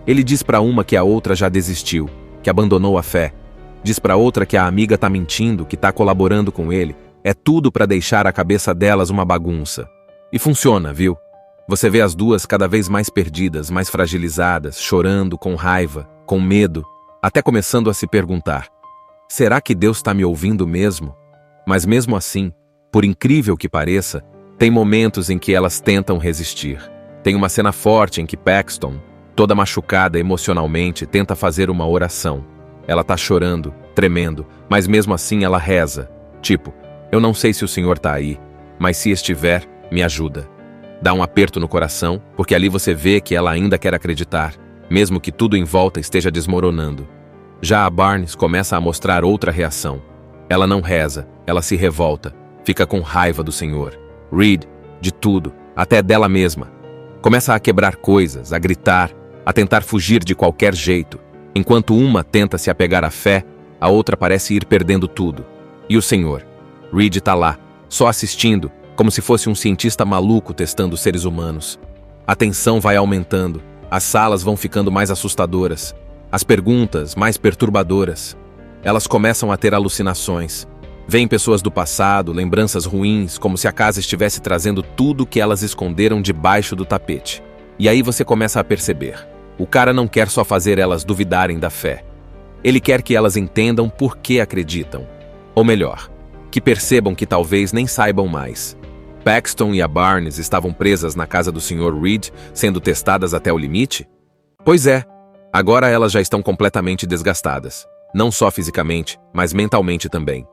Ele diz pra uma que a outra já desistiu, que abandonou a fé. Diz pra outra que a amiga tá mentindo, que tá colaborando com ele. É tudo pra deixar a cabeça delas uma bagunça. E funciona, viu? Você vê as duas cada vez mais perdidas, mais fragilizadas, chorando, com raiva, com medo, até começando a se perguntar: será que Deus tá me ouvindo mesmo? Mas mesmo assim, por incrível que pareça, tem momentos em que elas tentam resistir. Tem uma cena forte em que Paxton, toda machucada emocionalmente, tenta fazer uma oração. Ela tá chorando, tremendo, mas mesmo assim ela reza. Tipo, eu não sei se o Senhor tá aí, mas se estiver, me ajuda. Dá um aperto no coração, porque ali você vê que ela ainda quer acreditar, mesmo que tudo em volta esteja desmoronando. Já a Barnes começa a mostrar outra reação. Ela não reza, ela se revolta, fica com raiva do Senhor, Reed, de tudo, até dela mesma. Começa a quebrar coisas, a gritar, a tentar fugir de qualquer jeito. Enquanto uma tenta se apegar à fé, a outra parece ir perdendo tudo. E o Senhor? Reed tá lá, só assistindo, como se fosse um cientista maluco testando os seres humanos. A tensão vai aumentando, as salas vão ficando mais assustadoras, as perguntas mais perturbadoras. Elas começam a ter alucinações. Vêm pessoas do passado, lembranças ruins, como se a casa estivesse trazendo tudo que elas esconderam debaixo do tapete. E aí você começa a perceber. O cara não quer só fazer elas duvidarem da fé. Ele quer que elas entendam por que acreditam. Ou melhor, que percebam que talvez nem saibam mais. Paxton e a Barnes estavam presas na casa do Sr. Reed, sendo testadas até o limite? Pois é, agora elas já estão completamente desgastadas. Não só fisicamente, mas mentalmente também.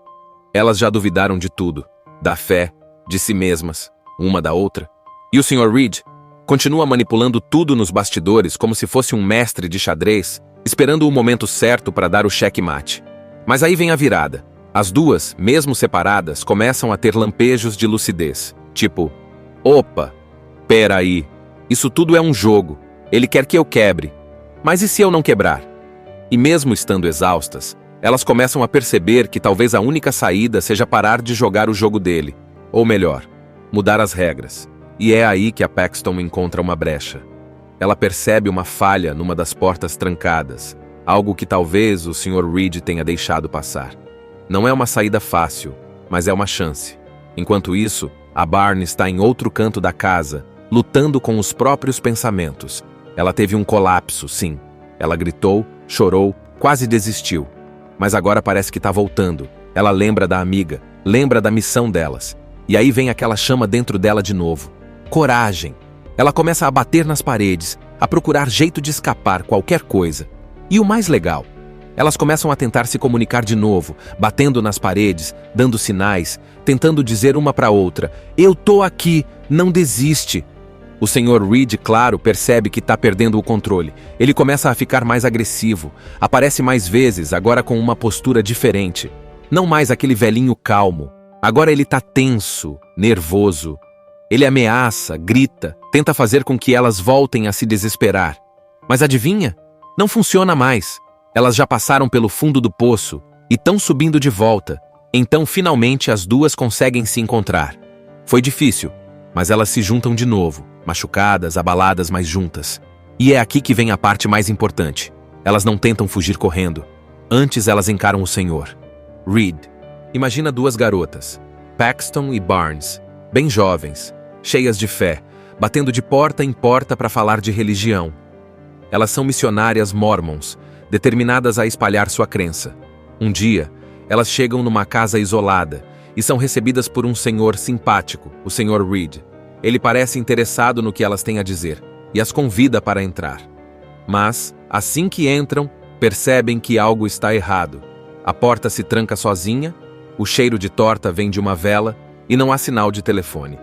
Elas já duvidaram de tudo, da fé, de si mesmas, uma da outra. E o Sr. Reed continua manipulando tudo nos bastidores como se fosse um mestre de xadrez, esperando o momento certo para dar o checkmate. Mas aí vem a virada. As duas, mesmo separadas, começam a ter lampejos de lucidez. Tipo, opa, pera aí, isso tudo é um jogo, ele quer que eu quebre. Mas e se eu não quebrar? E mesmo estando exaustas, elas começam a perceber que talvez a única saída seja parar de jogar o jogo dele. Ou melhor, mudar as regras. E é aí que a Paxton encontra uma brecha. Ela percebe uma falha numa das portas trancadas, algo que talvez o Sr. Reed tenha deixado passar. Não é uma saída fácil, mas é uma chance. Enquanto isso, a Barnes está em outro canto da casa, lutando com os próprios pensamentos. Ela teve um colapso, sim. Ela gritou, chorou, quase desistiu. Mas agora parece que está voltando. Ela lembra da amiga, lembra da missão delas. E aí vem aquela chama dentro dela de novo. Coragem. Ela começa a bater nas paredes, a procurar jeito de escapar qualquer coisa. E o mais legal, elas começam a tentar se comunicar de novo, batendo nas paredes, dando sinais, tentando dizer uma para outra: eu tô aqui, não desiste. O Sr. Reed, claro, percebe que está perdendo o controle. Ele começa a ficar mais agressivo, aparece mais vezes, agora com uma postura diferente. Não mais aquele velhinho calmo. Agora ele está tenso, nervoso. Ele ameaça, grita, tenta fazer com que elas voltem a se desesperar. Mas adivinha? Não funciona mais. Elas já passaram pelo fundo do poço e estão subindo de volta. Então, finalmente, as duas conseguem se encontrar. Foi difícil, mas elas se juntam de novo. machucadas, abaladas, mas juntas. E é aqui que vem a parte mais importante. Elas não tentam fugir correndo. Antes elas encaram o Senhor. Reed. Imagina duas garotas, Paxton e Barnes, bem jovens, cheias de fé, batendo de porta em porta para falar de religião. Elas são missionárias mormons, determinadas a espalhar sua crença. Um dia, elas chegam numa casa isolada e são recebidas por um senhor simpático, o Sr. Reed. Ele parece interessado no que elas têm a dizer e as convida para entrar. Mas, assim que entram, percebem que algo está errado. A porta se tranca sozinha, o cheiro de torta vem de uma vela e não há sinal de telefone.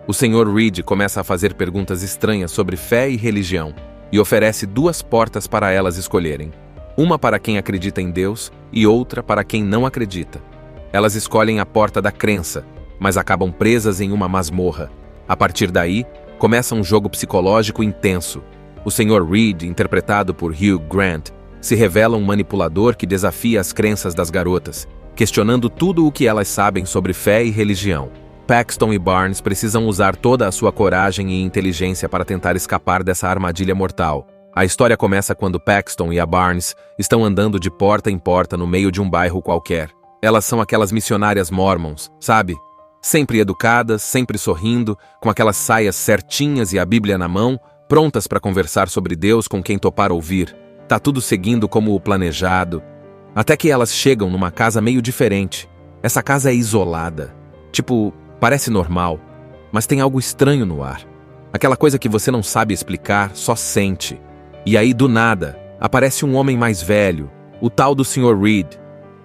O Sr. Reed começa a fazer perguntas estranhas sobre fé e religião e oferece duas portas para elas escolherem. Uma para quem acredita em Deus e outra para quem não acredita. Elas escolhem a porta da crença, mas acabam presas em uma masmorra. A partir daí, começa um jogo psicológico intenso. O Sr. Reed, interpretado por Hugh Grant, se revela um manipulador que desafia as crenças das garotas, questionando tudo o que elas sabem sobre fé e religião. Paxton e Barnes precisam usar toda a sua coragem e inteligência para tentar escapar dessa armadilha mortal. A história começa quando Paxton e a Barnes estão andando de porta em porta no meio de um bairro qualquer. Elas são aquelas missionárias mormons, sabe? Sempre educadas, sempre sorrindo, com aquelas saias certinhas e a Bíblia na mão, prontas para conversar sobre Deus com quem topar ouvir. Tá tudo seguindo como o planejado. Até que elas chegam numa casa meio diferente. Essa casa é isolada. Tipo, parece normal, mas tem algo estranho no ar. Aquela coisa que você não sabe explicar, só sente. E aí, do nada, aparece um homem mais velho, o tal do Sr. Reed.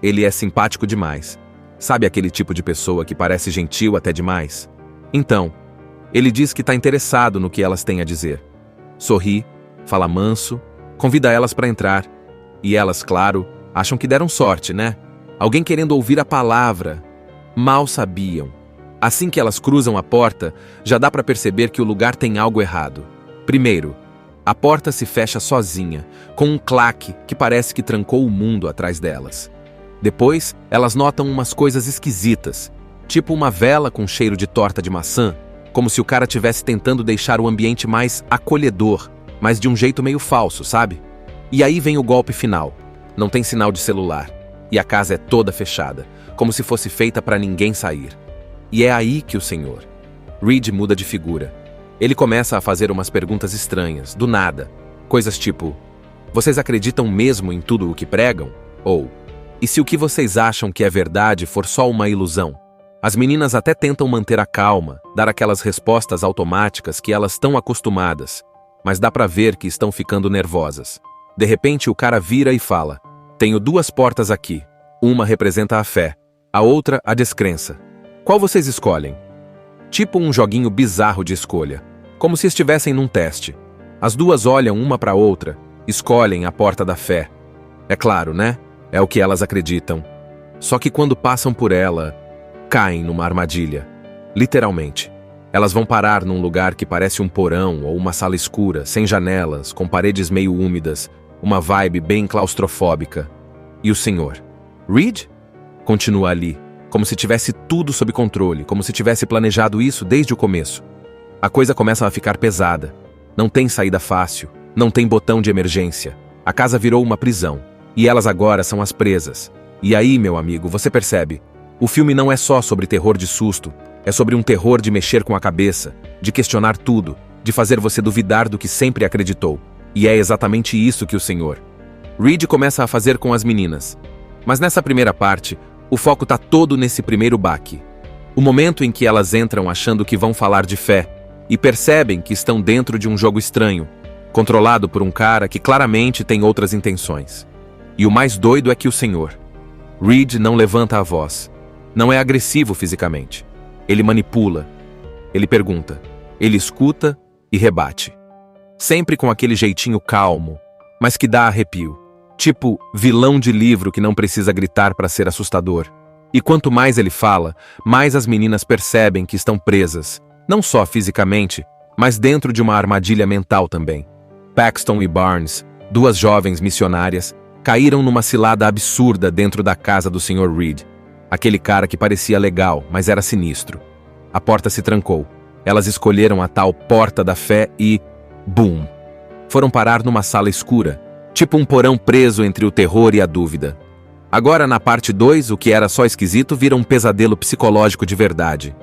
Ele é simpático demais. Sabe aquele tipo de pessoa que parece gentil até demais? Então, ele diz que está interessado no que elas têm a dizer. Sorri, fala manso, convida elas para entrar. E elas, claro, acham que deram sorte, né? Alguém querendo ouvir a palavra. Mal sabiam. Assim que elas cruzam a porta, já dá para perceber que o lugar tem algo errado. Primeiro, a porta se fecha sozinha, com um claque que parece que trancou o mundo atrás delas. Depois, elas notam umas coisas esquisitas, tipo uma vela com cheiro de torta de maçã, como se o cara estivesse tentando deixar o ambiente mais acolhedor, mas de um jeito meio falso, sabe? E aí vem o golpe final. Não tem sinal de celular, e a casa é toda fechada, como se fosse feita para ninguém sair. E é aí que o Sr. Reed muda de figura. Ele começa a fazer umas perguntas estranhas, do nada. Coisas tipo, vocês acreditam mesmo em tudo o que pregam? Ou, e se o que vocês acham que é verdade for só uma ilusão? As meninas até tentam manter a calma, dar aquelas respostas automáticas que elas estão acostumadas, mas dá pra ver que estão ficando nervosas. De repente o cara vira e fala, tenho duas portas aqui. Uma representa a fé, a outra a descrença. Qual vocês escolhem? Tipo um joguinho bizarro de escolha, como se estivessem num teste. As duas olham uma para outra, escolhem a porta da fé. É claro, né? É o que elas acreditam. Só que quando passam por ela, caem numa armadilha. Literalmente. Elas vão parar num lugar que parece um porão ou uma sala escura, sem janelas, com paredes meio úmidas, uma vibe bem claustrofóbica. E o Sr. Reed? Continua ali, como se tivesse tudo sob controle, como se tivesse planejado isso desde o começo. A coisa começa a ficar pesada. Não tem saída fácil, não tem botão de emergência. A casa virou uma prisão, e elas agora são as presas. E aí, meu amigo, você percebe, o filme não é só sobre terror de susto, é sobre um terror de mexer com a cabeça, de questionar tudo, de fazer você duvidar do que sempre acreditou. E é exatamente isso que o Sr. Reed começa a fazer com as meninas. Mas nessa primeira parte, o foco tá todo nesse primeiro baque. O momento em que elas entram achando que vão falar de fé e percebem que estão dentro de um jogo estranho, controlado por um cara que claramente tem outras intenções. E o mais doido é que o Sr. Reed não levanta a voz. Não é agressivo fisicamente. Ele manipula. Ele pergunta. Ele escuta e rebate. Sempre com aquele jeitinho calmo, mas que dá arrepio. Tipo vilão de livro que não precisa gritar para ser assustador. E quanto mais ele fala, mais as meninas percebem que estão presas, não só fisicamente, mas dentro de uma armadilha mental também. Paxton e Barnes, duas jovens missionárias, caíram numa cilada absurda dentro da casa do Sr. Reed. Aquele cara que parecia legal, mas era sinistro. A porta se trancou. Elas escolheram a tal porta da fé e... Boom! Foram parar numa sala escura, tipo um porão preso entre o terror e a dúvida. Agora, na parte 2, o que era só esquisito vira um pesadelo psicológico de verdade.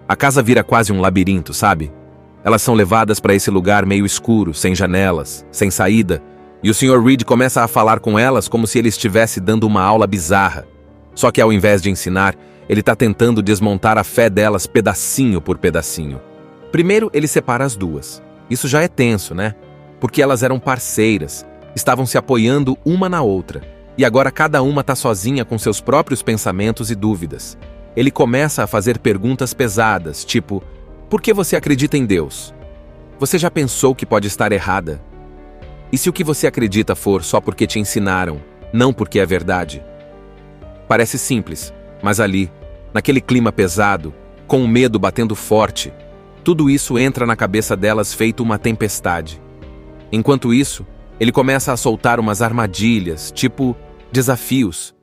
A casa vira quase um labirinto, sabe? Elas são levadas para esse lugar meio escuro, sem janelas, sem saída, e o Sr. Reed começa a falar com elas como se ele estivesse dando uma aula bizarra. Só que ao invés de ensinar, ele está tentando desmontar a fé delas pedacinho por pedacinho. Primeiro, ele separa as duas. Isso já é tenso, né? Porque elas eram parceiras, estavam se apoiando uma na outra. E agora cada uma está sozinha com seus próprios pensamentos e dúvidas. Ele começa a fazer perguntas pesadas, tipo: por que você acredita em Deus? Você já pensou que pode estar errada? E se o que você acredita for só porque te ensinaram, não porque é verdade? Parece simples, mas ali, naquele clima pesado, com o medo batendo forte, tudo isso entra na cabeça delas feito uma tempestade. Enquanto isso, ele começa a soltar umas armadilhas, tipo desafios.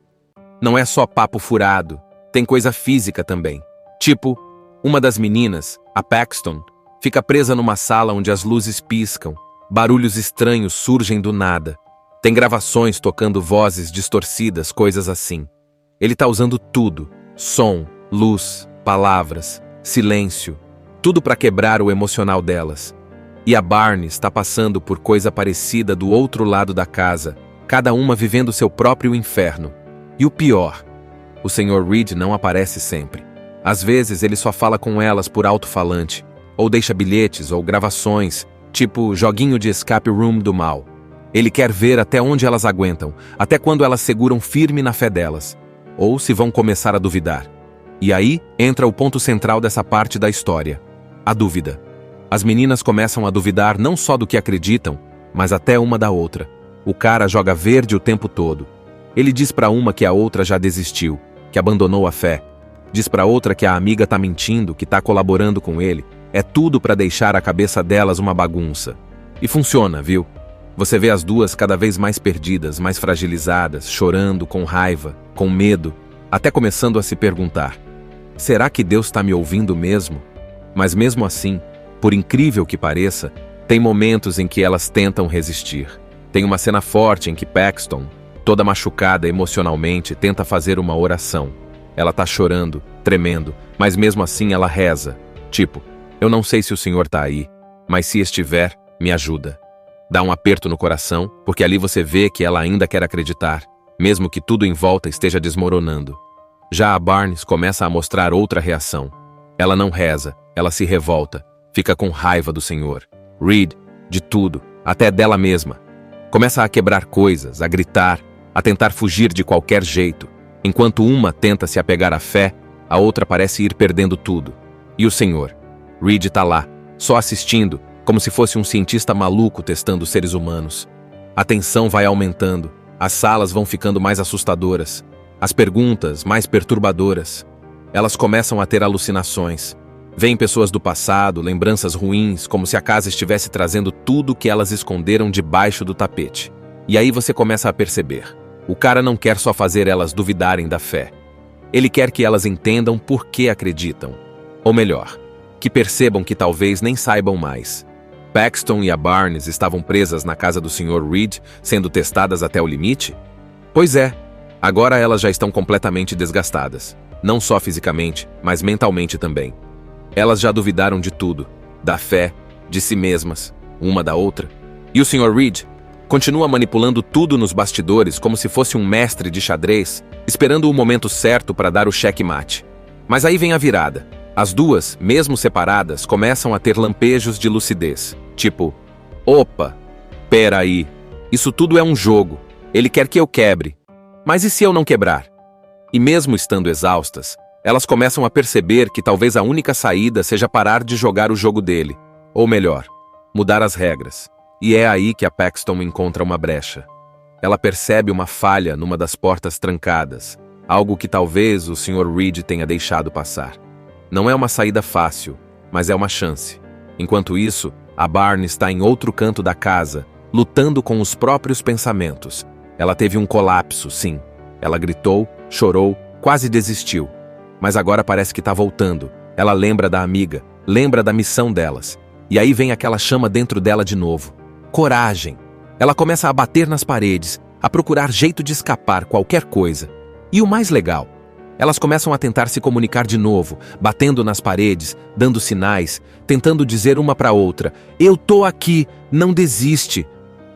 Não é só papo furado, tem coisa física também. Tipo, uma das meninas, a Paxton, fica presa numa sala onde as luzes piscam, barulhos estranhos surgem do nada. Tem gravações tocando vozes distorcidas, coisas assim. Ele tá usando tudo: som, luz, palavras, silêncio, tudo para quebrar o emocional delas. E a Barnes está passando por coisa parecida do outro lado da casa, cada uma vivendo seu próprio inferno. E o pior, o Sr. Reed não aparece sempre. Às vezes ele só fala com elas por alto-falante, ou deixa bilhetes ou gravações, tipo joguinho de escape room do mal. Ele quer ver até onde elas aguentam, até quando elas seguram firme na fé delas, ou se vão começar a duvidar. E aí entra o ponto central dessa parte da história: a dúvida. As meninas começam a duvidar não só do que acreditam, mas até uma da outra. O cara joga verde o tempo todo. Ele diz pra uma que a outra já desistiu, que abandonou a fé. Diz pra outra que a amiga tá mentindo, que tá colaborando com ele. É tudo pra deixar a cabeça delas uma bagunça. E funciona, viu? Você vê as duas cada vez mais perdidas, mais fragilizadas, chorando, com raiva, com medo, até começando a se perguntar: será que Deus tá me ouvindo mesmo? Mas mesmo assim, por incrível que pareça, tem momentos em que elas tentam resistir. Tem uma cena forte em que Paxton, toda machucada emocionalmente, tenta fazer uma oração. Ela tá chorando, tremendo, mas mesmo assim ela reza. Tipo: eu não sei se o Senhor tá aí, mas se estiver, me ajuda. Dá um aperto no coração, porque ali você vê que ela ainda quer acreditar, mesmo que tudo em volta esteja desmoronando. Já a Barnes começa a mostrar outra reação. Ela não reza, ela se revolta, fica com raiva do Senhor, Reed, de tudo, até dela mesma. Começa a quebrar coisas, a gritar, a tentar fugir de qualquer jeito. Enquanto uma tenta se apegar à fé, a outra parece ir perdendo tudo. E o Senhor? Reed tá lá, só assistindo, como se fosse um cientista maluco testando seres humanos. A tensão vai aumentando, as salas vão ficando mais assustadoras, as perguntas mais perturbadoras. Elas começam a ter alucinações. Vêm pessoas do passado, lembranças ruins, como se a casa estivesse trazendo tudo que elas esconderam debaixo do tapete. E aí você começa a perceber: o cara não quer só fazer elas duvidarem da fé. Ele quer que elas entendam por que acreditam. Ou melhor, que percebam que talvez nem saibam mais. Paxton e a Barnes estavam presas na casa do Sr. Reed, sendo testadas até o limite? Pois é, agora elas já estão completamente desgastadas. Não só fisicamente, mas mentalmente também. Elas já duvidaram de tudo, da fé, de si mesmas, uma da outra. E o Sr. Reed continua manipulando tudo nos bastidores como se fosse um mestre de xadrez, esperando o momento certo para dar o checkmate. Mas aí vem a virada. As duas, mesmo separadas, começam a ter lampejos de lucidez. Tipo: opa, pera aí, isso tudo é um jogo, ele quer que eu quebre. Mas e se eu não quebrar? E mesmo estando exaustas, elas começam a perceber que talvez a única saída seja parar de jogar o jogo dele. Ou melhor, mudar as regras. E é aí que a Paxton encontra uma brecha. Ela percebe uma falha numa das portas trancadas, algo que talvez o Sr. Reed tenha deixado passar. Não é uma saída fácil, mas é uma chance. Enquanto isso, a Barnes está em outro canto da casa, lutando com os próprios pensamentos. Ela teve um colapso, sim. Ela gritou, chorou, quase desistiu. Mas agora parece que está voltando. Ela lembra da amiga, lembra da missão delas. E aí vem aquela chama dentro dela de novo. Coragem. Ela começa a bater nas paredes, a procurar jeito de escapar qualquer coisa. E o mais legal, elas começam a tentar se comunicar de novo, batendo nas paredes, dando sinais, tentando dizer uma para outra: "Eu tô aqui, não desiste."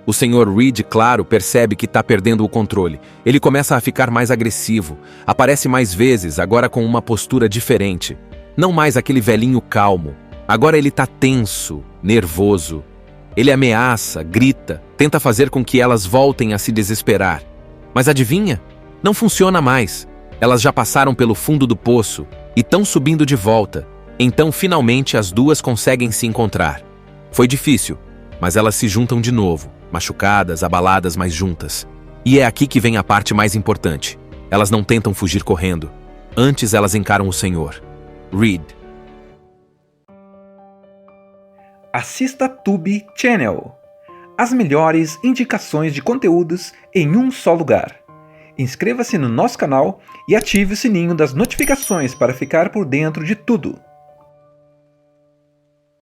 O Sr. Reed, claro, percebe que está perdendo o controle. Ele começa a ficar mais agressivo, aparece mais vezes, agora com uma postura diferente. Não mais aquele velhinho calmo. Agora ele está tenso, nervoso. Ele ameaça, grita, tenta fazer com que elas voltem a se desesperar. Mas adivinha? Não funciona mais. Elas já passaram pelo fundo do poço e estão subindo de volta. Então, finalmente, as duas conseguem se encontrar. Foi difícil, mas elas se juntam de novo, machucadas, abaladas, mas juntas. E é aqui que vem a parte mais importante. Elas não tentam fugir correndo. Antes, elas encaram o Senhor. Reed. Assista Tube Channel. As melhores indicações de conteúdos em um só lugar. Inscreva-se no nosso canal e ative o sininho das notificações para ficar por dentro de tudo.